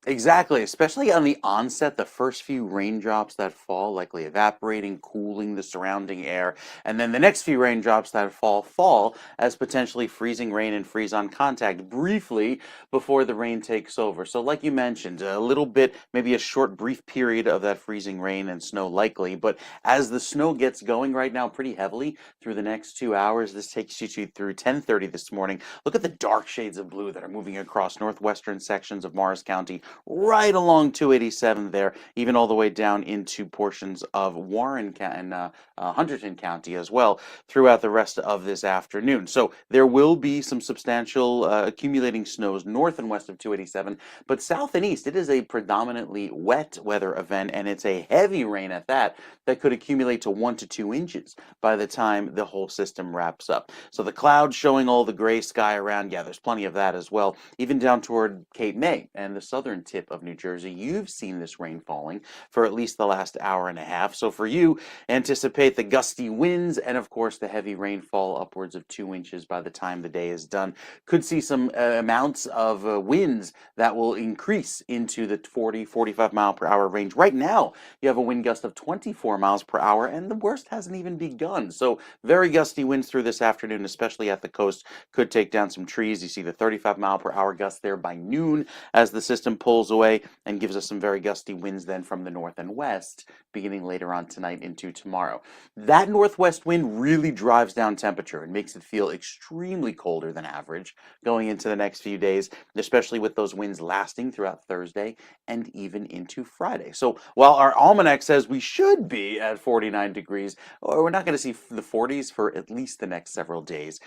Exactly, especially on the onset, the first few raindrops that fall, likely evaporating, cooling the surrounding air, and then the next few raindrops that fall as potentially freezing rain and freeze on contact briefly before the rain takes over. So, like you mentioned, a little bit, maybe a short, brief period of that freezing rain and snow likely, but as the snow gets going right now pretty heavily through the next 2 hours, this takes you through 10:30 this morning. Look at the dark shades of blue that are moving across northwestern sections of Morris County right along 287 there, even all the way down into portions of Warren and Hunterdon County as well throughout the rest of this afternoon. So there will be some substantial accumulating snows north and west of 287, but south and east, it is a predominantly wet weather event, and it's a heavy rain at that could accumulate to 1 to 2 inches by the time the whole system wraps up. So the clouds showing all the gray sky around, yeah, there's plenty of that as well, even down toward Cape May and the southern tip of New Jersey. You've seen this rain falling for at least the last hour and a half. So for you, anticipate the gusty winds and, of course, the heavy rainfall upwards of 2 inches by the time the day is done. Could see some amounts of winds that will increase into the 40, 45 mile per hour range. Right now, you have a wind gust of 24 miles per hour, and the worst hasn't even begun. So very gusty winds through this afternoon, especially at the coast, could take down some trees. You see the 35 mile per hour gust there by noon as the system pulls away and gives us some very gusty winds then from the north and west beginning later on tonight into tomorrow. That northwest wind really drives down temperature and makes it feel extremely colder than average going into the next few days, especially with those winds lasting throughout Thursday and even into Friday. So while our almanac says we should be at 49 degrees, we're not going to see the 40s for at least the next several days,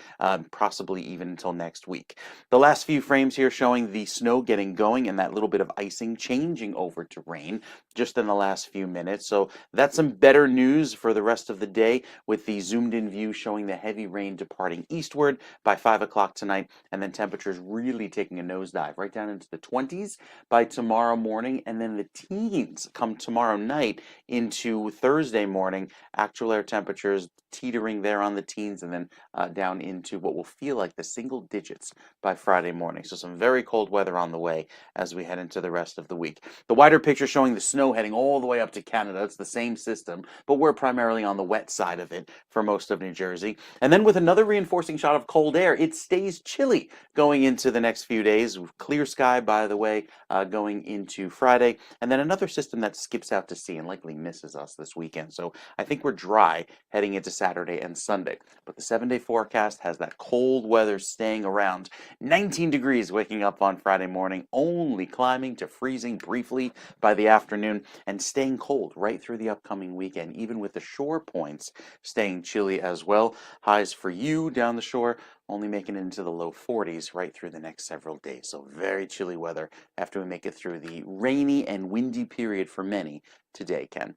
possibly even until next week. The last few frames here showing the snow getting going and that little bit of icing changing over to rain just in the last few minutes. So that's some better news for the rest of the day, with the zoomed in view showing the heavy rain departing eastward by 5 o'clock tonight, and then temperatures really taking a nosedive right down into the 20s by tomorrow morning, and then the teens come tomorrow night into Thursday morning. Actual air temperatures teetering there on the teens, and then down into what will feel like the single digits by Friday morning. So some very cold weather on the way as we head into the rest of the week. The wider picture showing the snow heading all the way up to Canada. It's the same system, but we're primarily on the wet side of it for most of New Jersey. And then with another reinforcing shot of cold air, it stays chilly going into the next few days. Clear sky, by the way, going into Friday. And then another system that skips out to sea and likely misses us this weekend. So I think we're dry heading into Saturday and Sunday. But the 7-day forecast has that cold weather staying around. 19 degrees waking up on Friday morning, only climbing to freezing briefly by the afternoon, and staying cold right through the upcoming weekend, even with the shore points staying chilly as well. Highs for you down the shore only making it into the low 40s right through the next several days. So very chilly weather after we make it through the rainy and windy period for many today, Ken.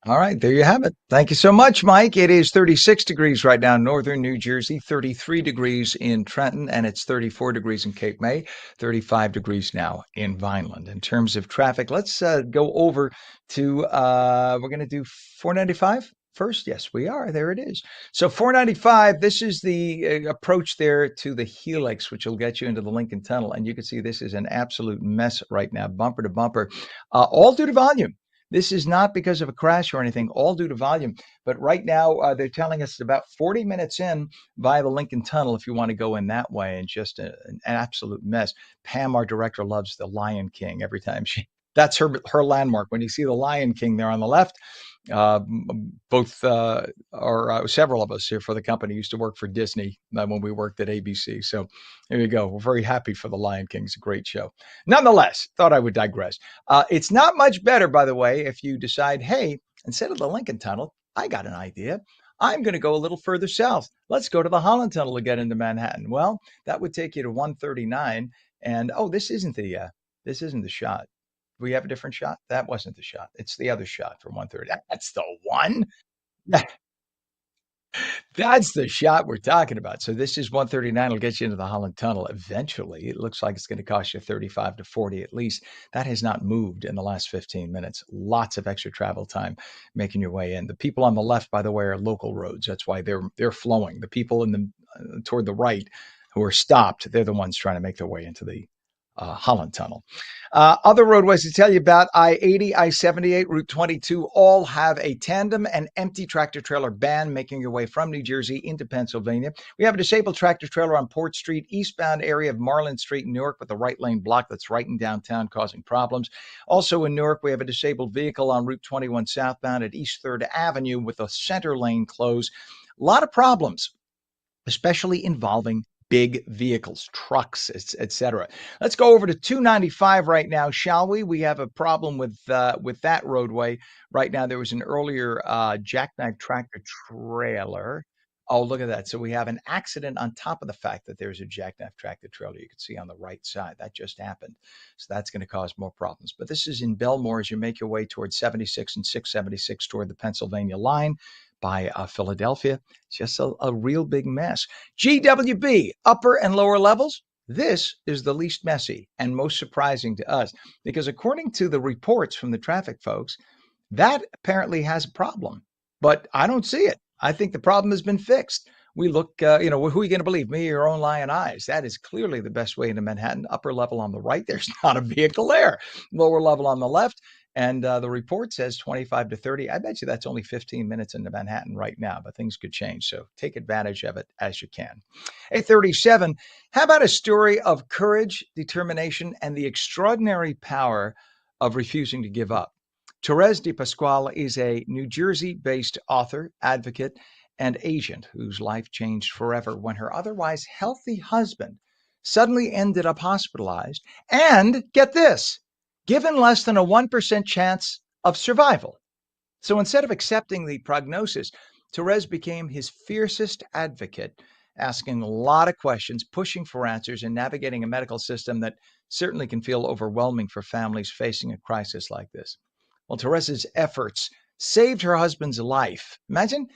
All right, there you have it. Thank you so much, Mike. It is 36 degrees right now in northern New Jersey, 33 degrees in Trenton, and it's 34 degrees in Cape May, 35 degrees now in Vineland. In terms of traffic, let's go over to, we're going to do 495 first. Yes, we are. There it is. So 495, this is the approach there to the Helix, which will get you into the Lincoln Tunnel. And you can see this is an absolute mess right now, bumper to bumper, all due to volume. This is not because of a crash or anything, all due to volume. But right now, they're telling us about 40 minutes in via the Lincoln Tunnel if you want to go in that way, and just an absolute mess. Pam, our director, loves the Lion King every time that's her landmark. When you see the Lion King there on the left, Both or several of us here for the company used to work for Disney when we worked at ABC. So there you go. We're very happy for The Lion King. It's a great show. Nonetheless, thought I would digress. It's not much better, by the way, if you decide, hey, instead of the Lincoln Tunnel, I got an idea. I'm going to go a little further south. Let's go to the Holland Tunnel to get into Manhattan. Well, that would take you to 139. And this isn't the shot. We have a different shot? That wasn't the shot. It's the other shot from 130. That's the one. That's the shot we're talking about. So this is 139. It'll get you into the Holland Tunnel eventually. It looks like it's going to cost you 35 to 40 at least. That has not moved in the last 15 minutes. Lots of extra travel time making your way in. The people on the left, by the way, are local roads. That's why they're flowing. The people in the toward the right who are stopped, they're the ones trying to make their way into the Holland Tunnel. Other roadways to tell you about: I-80, I-78, Route 22, all have a tandem and empty tractor trailer ban making your way from New Jersey into Pennsylvania. We have a disabled tractor trailer on Port Street, eastbound area of Marlin Street in Newark, with the right lane blocked that's right in downtown, causing problems. Also in Newark, we have a disabled vehicle on Route 21 southbound at East 3rd Avenue with the center lane closed. A lot of problems, especially involving big vehicles, trucks, etc. Let's go over to 295 right now, shall we? We have a problem with that roadway right now. There was an earlier jackknife tractor trailer. Oh, look at that. So we have an accident on top of the fact that there's a jackknife tractor trailer you can see on the right side. That just happened. So that's going to cause more problems. But this is in Belmore as you make your way towards 76 and 676 toward the Pennsylvania line by Philadelphia. It's just a real big mess. GWB, upper and lower levels. This is the least messy and most surprising to us because according to the reports from the traffic folks, that apparently has a problem. But I don't see it. I think the problem has been fixed. We look, who are you going to believe, me or your own lying eyes? That is clearly the best way into Manhattan. Upper level on the right, there's not a vehicle there. Lower level on the left. And the report says 25 to 30. I bet you that's only 15 minutes into Manhattan right now, but things could change. So take advantage of it as you can. 837, how about a story of courage, determination, and the extraordinary power of refusing to give up? Therese de Pasquale is a New Jersey-based author, advocate, and agent whose life changed forever when her otherwise healthy husband suddenly ended up hospitalized and, get this, given less than a 1% chance of survival. So instead of accepting the prognosis, Therese became his fiercest advocate, asking a lot of questions, pushing for answers, and navigating a medical system that certainly can feel overwhelming for families facing a crisis like this. Well, Therese's efforts saved her husband's life. Imagine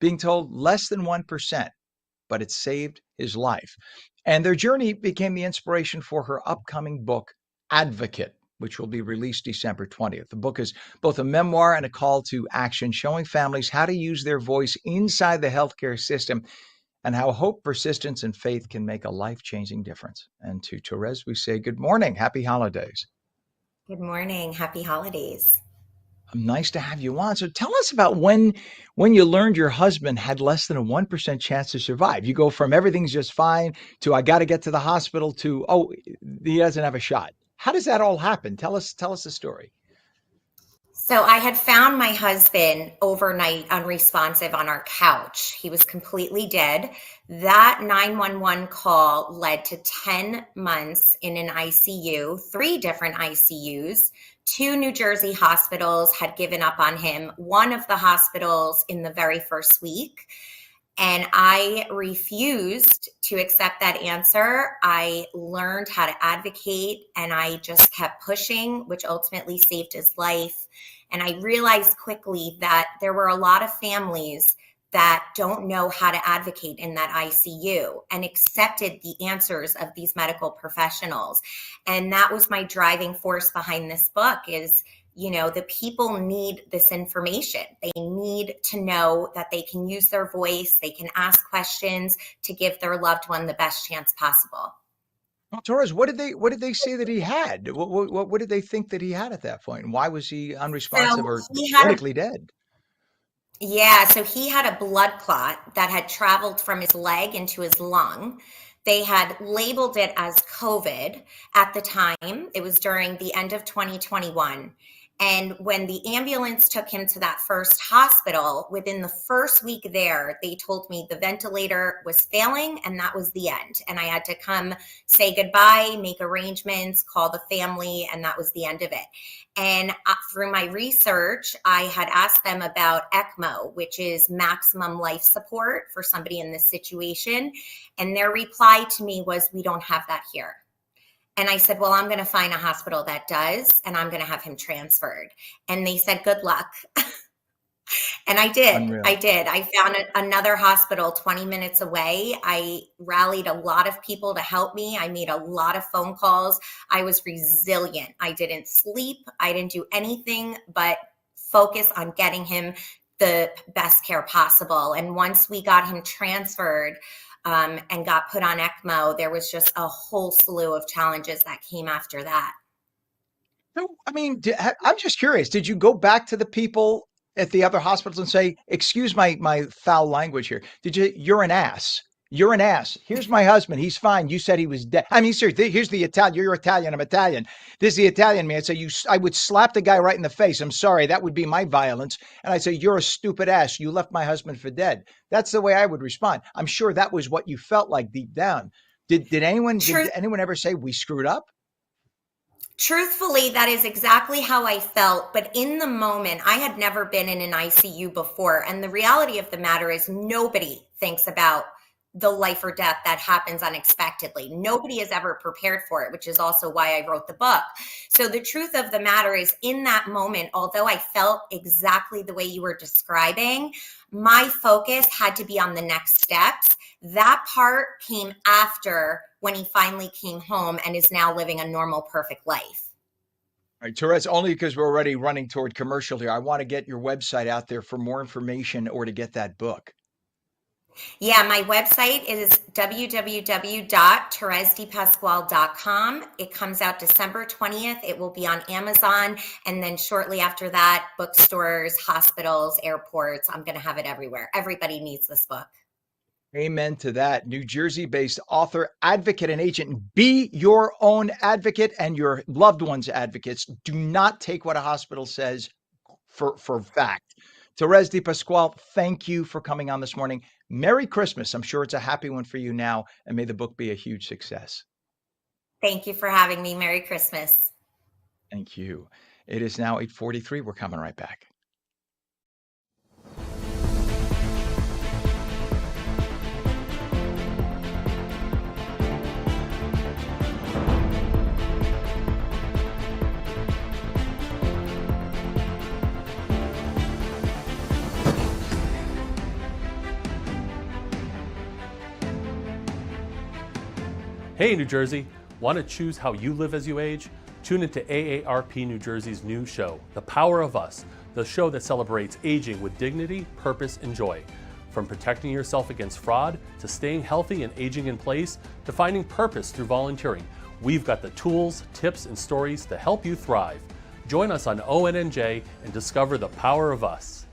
being told less than 1%, but it saved his life. And their journey became the inspiration for her upcoming book, Advocate, which will be released December 20th. The book is both a memoir and a call to action, showing families how to use their voice inside the healthcare system and how hope, persistence, and faith can make a life-changing difference. And to Therese, we say good morning. Happy holidays. Good morning. Happy holidays. Nice to have you on. So tell us about when you learned your husband had less than a 1% chance to survive. You go from everything's just fine to I got to get to the hospital to, he doesn't have a shot. How does that all happen? Tell us the story. So I had found my husband overnight unresponsive on our couch. He was completely dead. That 911 call led to 10 months in an ICU, 3 different ICUs. 2 New Jersey hospitals had given up on him. One of the hospitals in the very first week. And I refused to accept that answer. I learned how to advocate and I just kept pushing, which ultimately saved his life. And I realized quickly that there were a lot of families that don't know how to advocate in that ICU and accepted the answers of these medical professionals. And that was my driving force behind this book is, the people need this information. They need to know that they can use their voice, they can ask questions to give their loved one the best chance possible. Well, Torres, what did they say that he had? What did they think that he had at that point? And why was he unresponsive or medically dead? Yeah, so he had a blood clot that had traveled from his leg into his lung. They had labeled it as COVID at the time. It was during the end of 2021. And when the ambulance took him to that first hospital, within the first week there, they told me the ventilator was failing and that was the end. And I had to come say goodbye, make arrangements, call the family, and that was the end of it. And through my research, I had asked them about ECMO, which is maximum life support for somebody in this situation. And their reply to me was, we don't have that here. And I said, well, I'm going to find a hospital that does, and I'm going to have him transferred. And they said, good luck. And I did. Unreal. I found another hospital 20 minutes away. I rallied a lot of people to help me. I made a lot of phone calls. I was resilient. I didn't sleep. I didn't do anything but focus on getting him the best care possible. And once we got him transferred, and got put on ECMO, there was just a whole slew of challenges that came after that. So, I mean, I'm just curious. Did you go back to the people at the other hospitals and say, "Excuse my foul language here. Did you? You're an ass. You're an ass. Here's my husband. He's fine. You said he was dead. I mean, seriously. Here's the Italian. You're Italian. I'm Italian. This is the Italian man. So I would slap the guy right in the face. I'm sorry. That would be my violence. And I say, you're a stupid ass. You left my husband for dead. That's the way I would respond. I'm sure that was what you felt like deep down. Did anyone ever say we screwed up? Truthfully, that is exactly how I felt. But in the moment, I had never been in an ICU before. And the reality of the matter is nobody thinks about the life or death that happens unexpectedly. Nobody is ever prepared for it, which is also why I wrote the book. So the truth of the matter is, in that moment, although I felt exactly the way you were describing, my focus had to be on the next steps. That part came after, when he finally came home and is now living a normal, perfect life. All right, Therese, only because we're already running toward commercial here, I want to get your website out there for more information or to get that book. Yeah, my website is www.theresedepasquale.com. It comes out December 20th. It will be on Amazon. And then shortly after that, bookstores, hospitals, airports. I'm going to have it everywhere. Everybody needs this book. Amen to that. New Jersey-based author, advocate, and agent. Be your own advocate and your loved ones' advocates. Do not take what a hospital says for fact. Therese DePasquale, thank you for coming on this morning. Merry Christmas. I'm sure it's a happy one for you now, and may the book be a huge success. Thank you for having me. Merry Christmas. Thank you. It is now 8:43. We're coming right back. Hey, New Jersey, want to choose how you live as you age? Tune into AARP New Jersey's new show, The Power of Us, the show that celebrates aging with dignity, purpose, and joy. From protecting yourself against fraud, to staying healthy and aging in place, to finding purpose through volunteering, we've got the tools, tips, and stories to help you thrive. Join us on ONNJ and discover the power of us.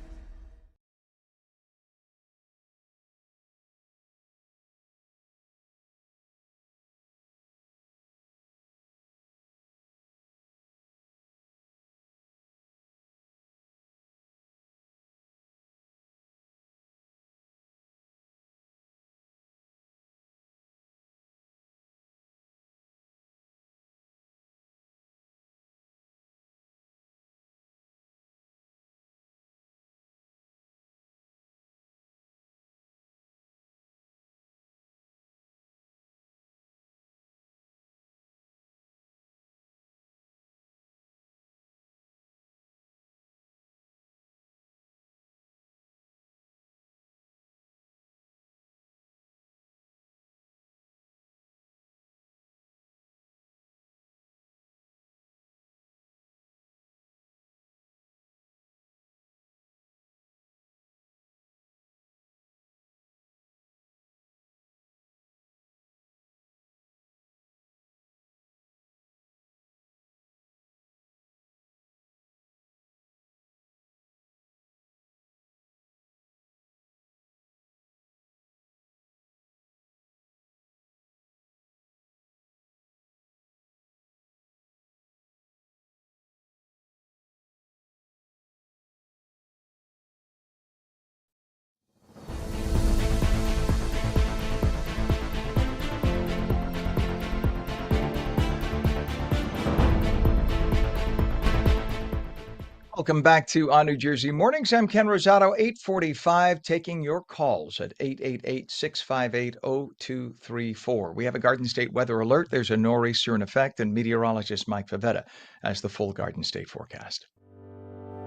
Welcome back to On New Jersey Mornings. I'm Ken Rosato, 845, taking your calls at 888-658-0234. We have a Garden State weather alert. There's a nor'easter in effect, and meteorologist Mike Favetta has the full Garden State forecast.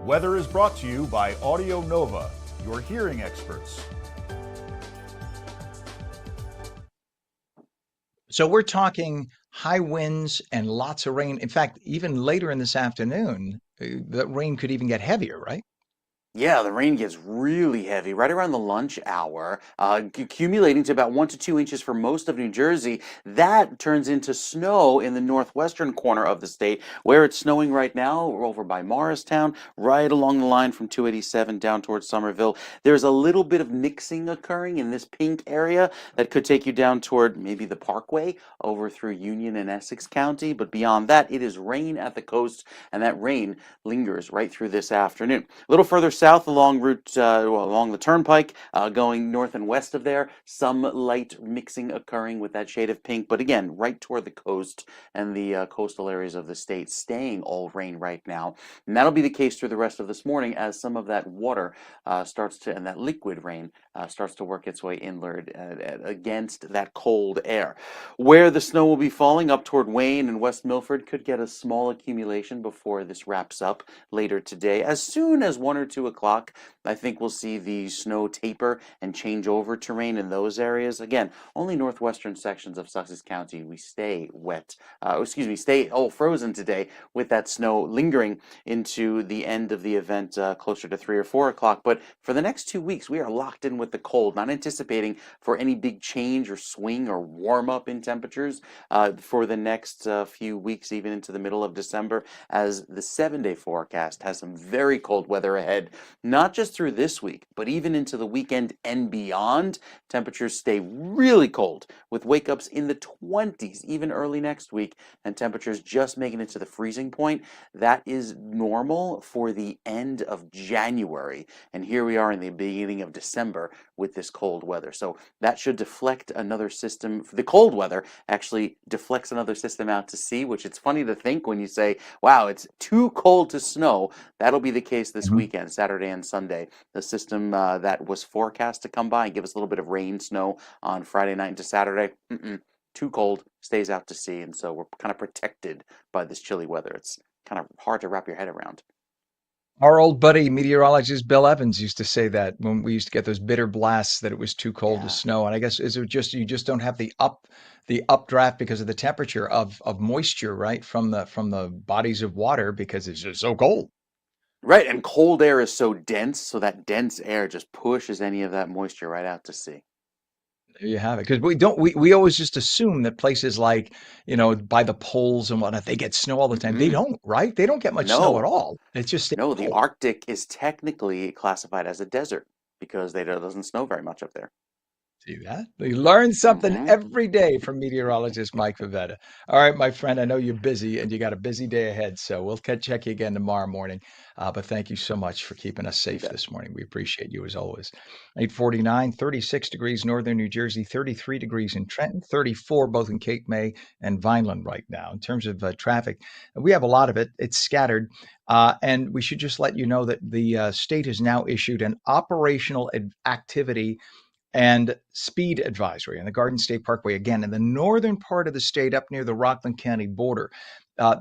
Weather is brought to you by Audio Nova, your hearing experts. So we're talking high winds and lots of rain. In fact, even later in this afternoon, the rain could even get heavier, right? Yeah, the rain gets really heavy right around the lunch hour, accumulating to about 1 to 2 inches for most of New Jersey. That turns into snow in the northwestern corner of the state, where it's snowing right now, over by Morristown, right along the line from 287 down towards Somerville. There's a little bit of mixing occurring in this pink area that could take you down toward maybe the Parkway over through Union and Essex County. But beyond that, it is rain at the coast, and that rain lingers right through this afternoon. A little further south along along the turnpike, going north and west of there, some light mixing occurring with that shade of pink, but again, right toward the coast and the coastal areas of the state, staying all rain right now. And that'll be the case through the rest of this morning as some of that water and that liquid rain starts to work its way inward against that cold air. Where the snow will be falling up toward Wayne and West Milford could get a small accumulation before this wraps up later today. As soon as 1 or 2 o'clock, I think we'll see the snow taper and change over to rain in those areas. Again, only northwestern sections of Sussex County we stay frozen today, with that snow lingering into the end of the event closer to 3 or 4 o'clock. But for the next 2 weeks, we are locked in with the cold, not anticipating for any big change or swing or warm up in temperatures for the next few weeks, even into the middle of December, as the 7-day forecast has some very cold weather ahead, not just through this week, but even into the weekend and beyond. Temperatures stay really cold, with wake-ups in the 20s, even early next week, and temperatures just making it to the freezing point. That is normal for the end of January, and here we are in the beginning of December with this cold weather. So that should deflect another system. The cold weather actually deflects another system out to sea, which it's funny to think when you say, wow, it's too cold to snow. That'll be the case this weekend, Saturday and Sunday. The system that was forecast to come by and give us a little bit of rain, snow on Friday night into Saturday, too cold, stays out to sea, and so we're kind of protected by this chilly weather. It's kind of hard to wrap your head around. Our old buddy meteorologist Bill Evans used to say that when we used to get those bitter blasts that it was too cold to snow. And I guess is it just you just don't have the updraft because of the temperature of moisture, right, from the bodies of water because it's just so cold. Right, and cold air is so dense, so that dense air just pushes any of that moisture right out to sea. There you have it. Because we always just assume that places like, by the poles and whatnot, they get snow all the time. They don't, right? They don't get much snow at No, all. It's just no, the cold. Arctic is technically classified as a desert because it doesn't snow very much up there. See that? We learn something hmm every day from meteorologist Mike Favetta. All right, my friend, I know you're busy and you got a busy day ahead, so we'll check you again tomorrow morning. But thank you so much for keeping us You safe bet. this morning. We appreciate you as always. 849, 36 degrees northern New Jersey, 33 degrees in Trenton, 34 both in Cape May and Vineland right now. In terms of traffic, we have a lot of it. It's scattered. And we should just let you know that the state has now issued an operational activity and speed advisory on the Garden State Parkway, again, in the northern part of the state up near the Rockland County border.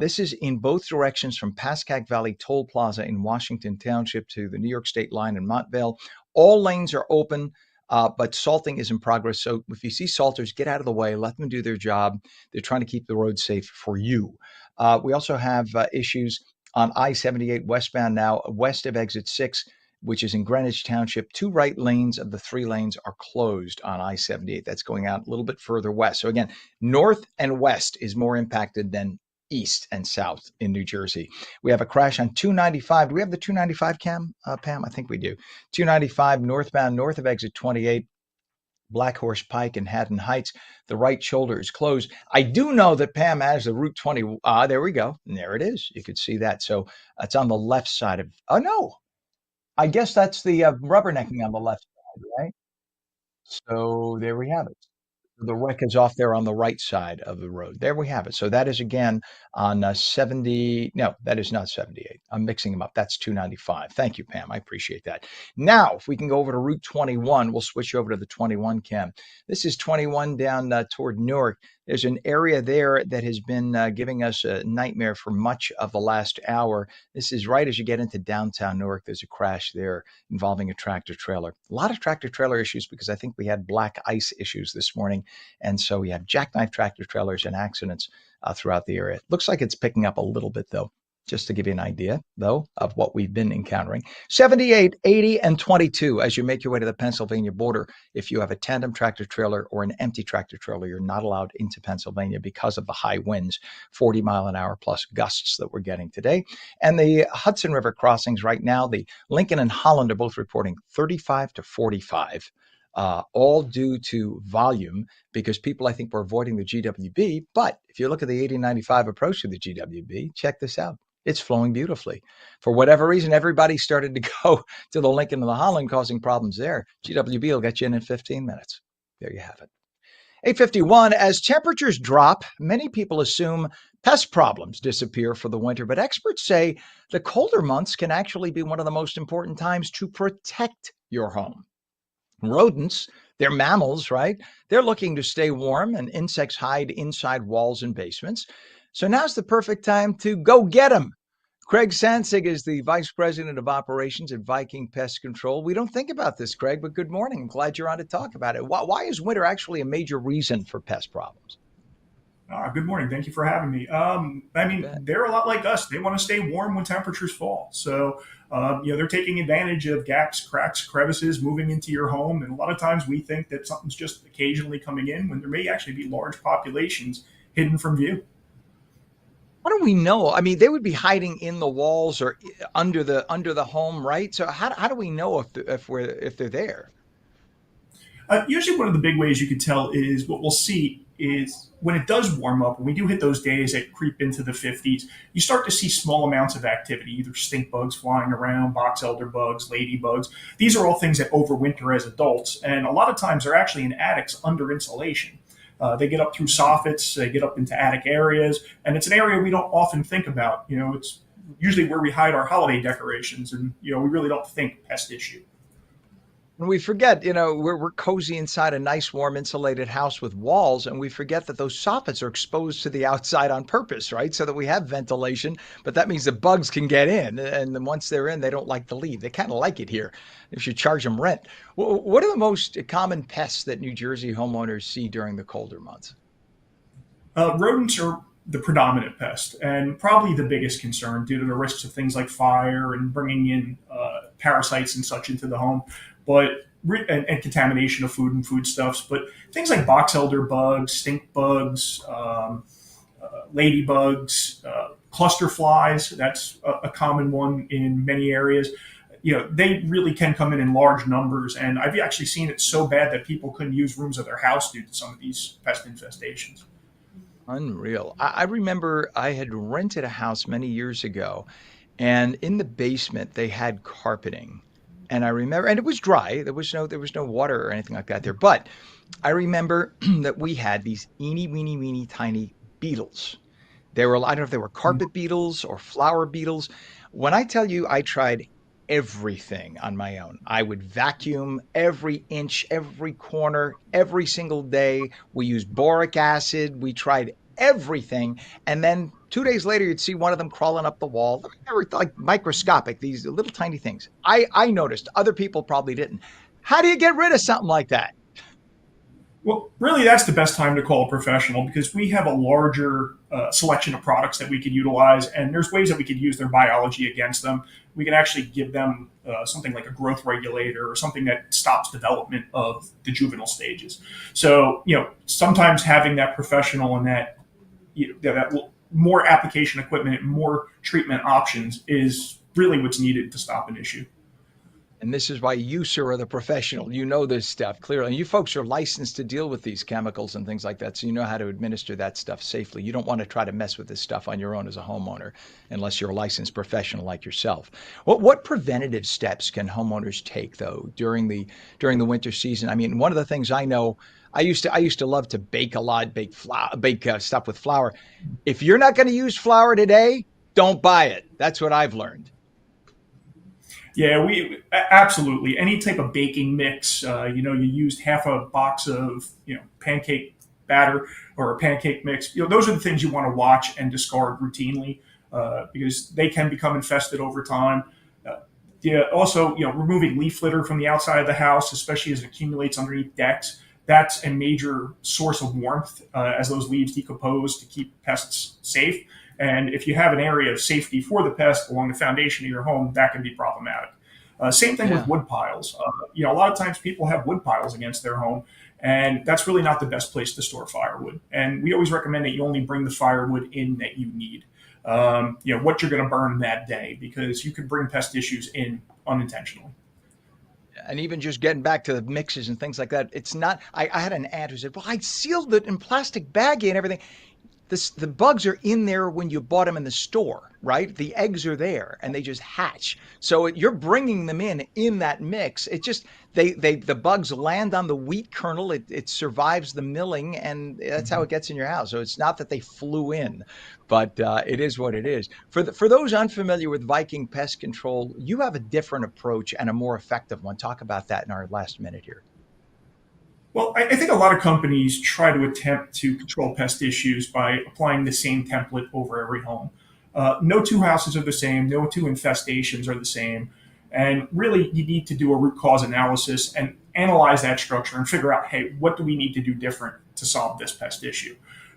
This is in both directions from Pascack Valley Toll Plaza in Washington Township to the New York State line in Montvale. All lanes are open, but salting is in progress. So if you see salters, get out of the way, let them do their job. They're trying to keep the road safe for you. We also have issues on I-78 westbound now, west of exit 6, which is in Greenwich Township. 2 right lanes of the 3 lanes are closed on I-78. That's going out a little bit further west. So again, north and west is more impacted than east and south in New Jersey. We have a crash on 295. Do we have the 295 cam, Pam? I think we do. 295 northbound, north of exit 28. Black Horse Pike and Haddon Heights. The right shoulder is closed. I do know that Pam has the Route 20. There we go. And there it is. You could see that. So it's on the left side of, oh no, I guess that's the rubbernecking on the left side, right? So there we have it. The wreck is off there on the right side of the road. There we have it. So that is again on 70. No, that is not 78. I'm mixing them up. That's 295. Thank you, Pam. I appreciate that. Now, if we can go over to Route 21, we'll switch over to the 21 cam. This is 21 down toward Newark. There's an area there that has been giving us a nightmare for much of the last hour. This is right as you get into downtown Newark. There's a crash there involving a tractor trailer. A lot of tractor trailer issues because I think we had black ice issues this morning. And so we have jackknife tractor trailers and accidents throughout the area. It looks like it's picking up a little bit, though, just to give you an idea, though, of what we've been encountering. 78, 80, and 22 as you make your way to the Pennsylvania border. If you have a tandem tractor trailer or an empty tractor trailer, you're not allowed into Pennsylvania because of the high winds, 40 mile an hour plus gusts that we're getting today. And the Hudson River crossings right now, the Lincoln and Holland are both reporting 35 to 45. All due to volume because people, I think, were avoiding the GWB. But if you look at the 8095 approach to the GWB, check this out. It's flowing beautifully. For whatever reason, everybody started to go to the Lincoln and the Holland, causing problems there. GWB will get you in 15 minutes. There you have it. 8:51, as temperatures drop, many people assume pest problems disappear for the winter, but experts say the colder months can actually be one of the most important times to protect your home. Rodents, they're mammals, right? They're looking to stay warm, and insects hide inside walls and basements. So now's the perfect time to go get them. Craig Sansig is the Vice President of Operations at Viking Pest Control. We don't think about this, Craig, but good morning. I'm glad you're on to talk about it. Why is winter actually a major reason for pest problems? Good morning. Thank you for having me. They're a lot like us. They want to stay warm when temperatures fall. So, they're taking advantage of gaps, cracks, crevices moving into your home. And a lot of times we think that something's just occasionally coming in when there may actually be large populations hidden from view. How do we know? I mean, they would be hiding in the walls or under the home, right? So how do we know if they're there? Usually one of the big ways you can tell is what we'll see is when it does warm up, when we do hit those days that creep into the 50s, you start to see small amounts of activity, either stink bugs flying around, box elder bugs, ladybugs. These are all things that overwinter as adults. And a lot of times they're actually in attics under insulation. They get up through soffits, they get up into attic areas, and it's an area we don't often think about. It's usually where we hide our holiday decorations, and, we really don't think pest issue. And we forget, we're cozy inside a nice, warm, insulated house with walls, and we forget that those soffits are exposed to the outside on purpose, right? So that we have ventilation, but that means the bugs can get in, and then once they're in, they don't like to leave. They kind of like it here if you charge them rent. What are the most common pests that New Jersey homeowners see during the colder months? Rodents are the predominant pest and probably the biggest concern due to the risks of things like fire and bringing in parasites and such into the home. And contamination of food and foodstuffs. But things like box elder bugs, stink bugs, ladybugs, cluster flies, that's a common one in many areas. They really can come in large numbers. And I've actually seen it so bad that people couldn't use rooms of their house due to some of these pest infestations. Unreal. I remember I had rented a house many years ago, and in the basement they had carpeting. And I remember, and it was dry. There was no water or anything like that there. But I remember that we had these weeny tiny beetles. I don't know if they were carpet beetles or flower beetles. When I tell you I tried everything on my own, I would vacuum every inch, every corner, every single day. We used boric acid. We tried everything. And then 2 days later, you'd see one of them crawling up the wall. They were like microscopic, these little tiny things. I noticed. Other people probably didn't. How do you get rid of something like that? Well, really, that's the best time to call a professional because we have a larger selection of products that we could utilize, and there's ways that we could use their biology against them. We can actually give them something like a growth regulator or something that stops development of the juvenile stages. So, sometimes having that professional and that more application equipment and more treatment options is really what's needed to stop an issue. And this is why you, sir, are the professional. You know this stuff clearly. And you folks are licensed to deal with these chemicals and things like that. So you know how to administer that stuff safely. You don't want to try to mess with this stuff on your own as a homeowner unless you're a licensed professional like yourself. What preventative steps can homeowners take though during the winter season? I mean, one of the things I know, I used to love to bake a lot, bake stuff with flour. If you're not going to use flour today, don't buy it. That's what I've learned. Yeah, we absolutely any type of baking mix. You used half a box of pancake batter or a pancake mix. Those are the things you want to watch and discard routinely because they can become infested over time. Yeah, also, removing leaf litter from the outside of the house, especially as it accumulates underneath decks, that's a major source of warmth as those leaves decompose to keep pests safe. And if you have an area of safety for the pest along the foundation of your home, that can be problematic. Same thing Yeah. with wood piles. A lot of times people have wood piles against their home, and that's really not the best place to store firewood. And we always recommend that you only bring the firewood in that you need. What you're going to burn that day, because you could bring pest issues in unintentionally. And even just getting back to the mixes and things like that, it's not. I had an aunt who said, "Well, I sealed it in plastic baggie and everything." The bugs are in there when you bought them in the store, right? The eggs are there and they just hatch. So you're bringing them in that mix. It just the bugs land on the wheat kernel. It survives the milling, and that's how it gets in your house. So it's not that they flew in, but it is what it is. For those unfamiliar with Viking pest control, you have a different approach and a more effective one. Talk about that in our last minute here. Well, I think a lot of companies try to attempt to control pest issues by applying the same template over every home. No two houses are the same, no two infestations are the same. And really, you need to do a root cause analysis and analyze that structure and figure out, hey, what do we need to do different to solve this pest issue?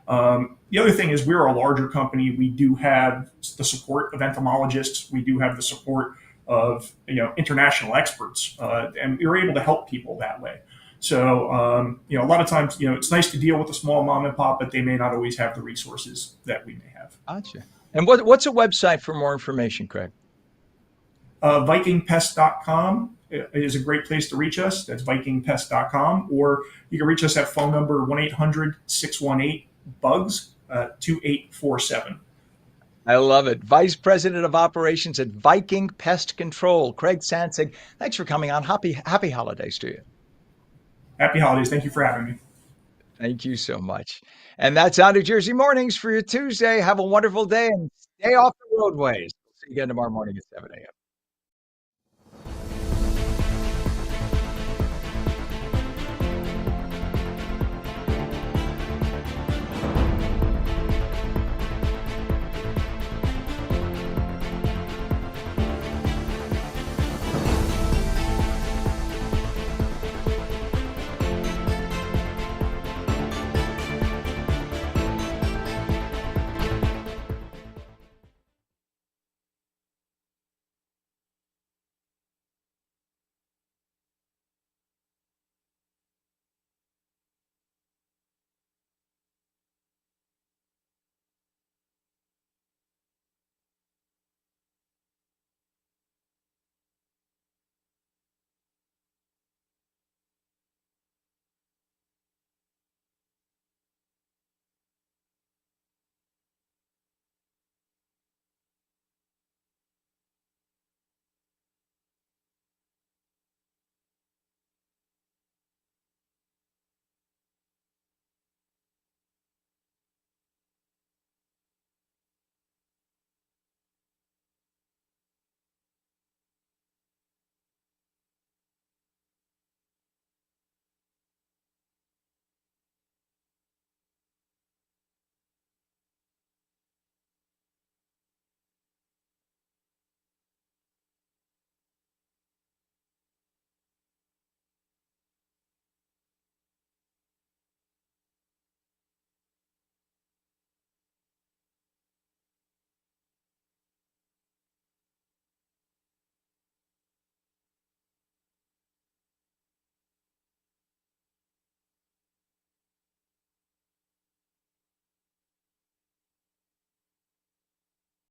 The other thing is, we're a larger company. We do have the support of entomologists. We do have the support of international experts, and we're able to help people that way. So, a lot of times, it's nice to deal with a small mom and pop, but they may not always have the resources that we may have. Gotcha. And what's a website for more information, Craig? Vikingpest.com is a great place to reach us. That's vikingpest.com. Or you can reach us at phone number 1-800-618-BUGS, 2847. I love it. Vice President of Operations at Viking Pest Control, Craig Sansig. Thanks for coming on. Happy holidays to you. Happy holidays. Thank you for having me. Thank you so much. And that's ONNJ Mornings for your Tuesday. Have a wonderful day and stay off the roadways. See you again tomorrow morning at 7 a.m.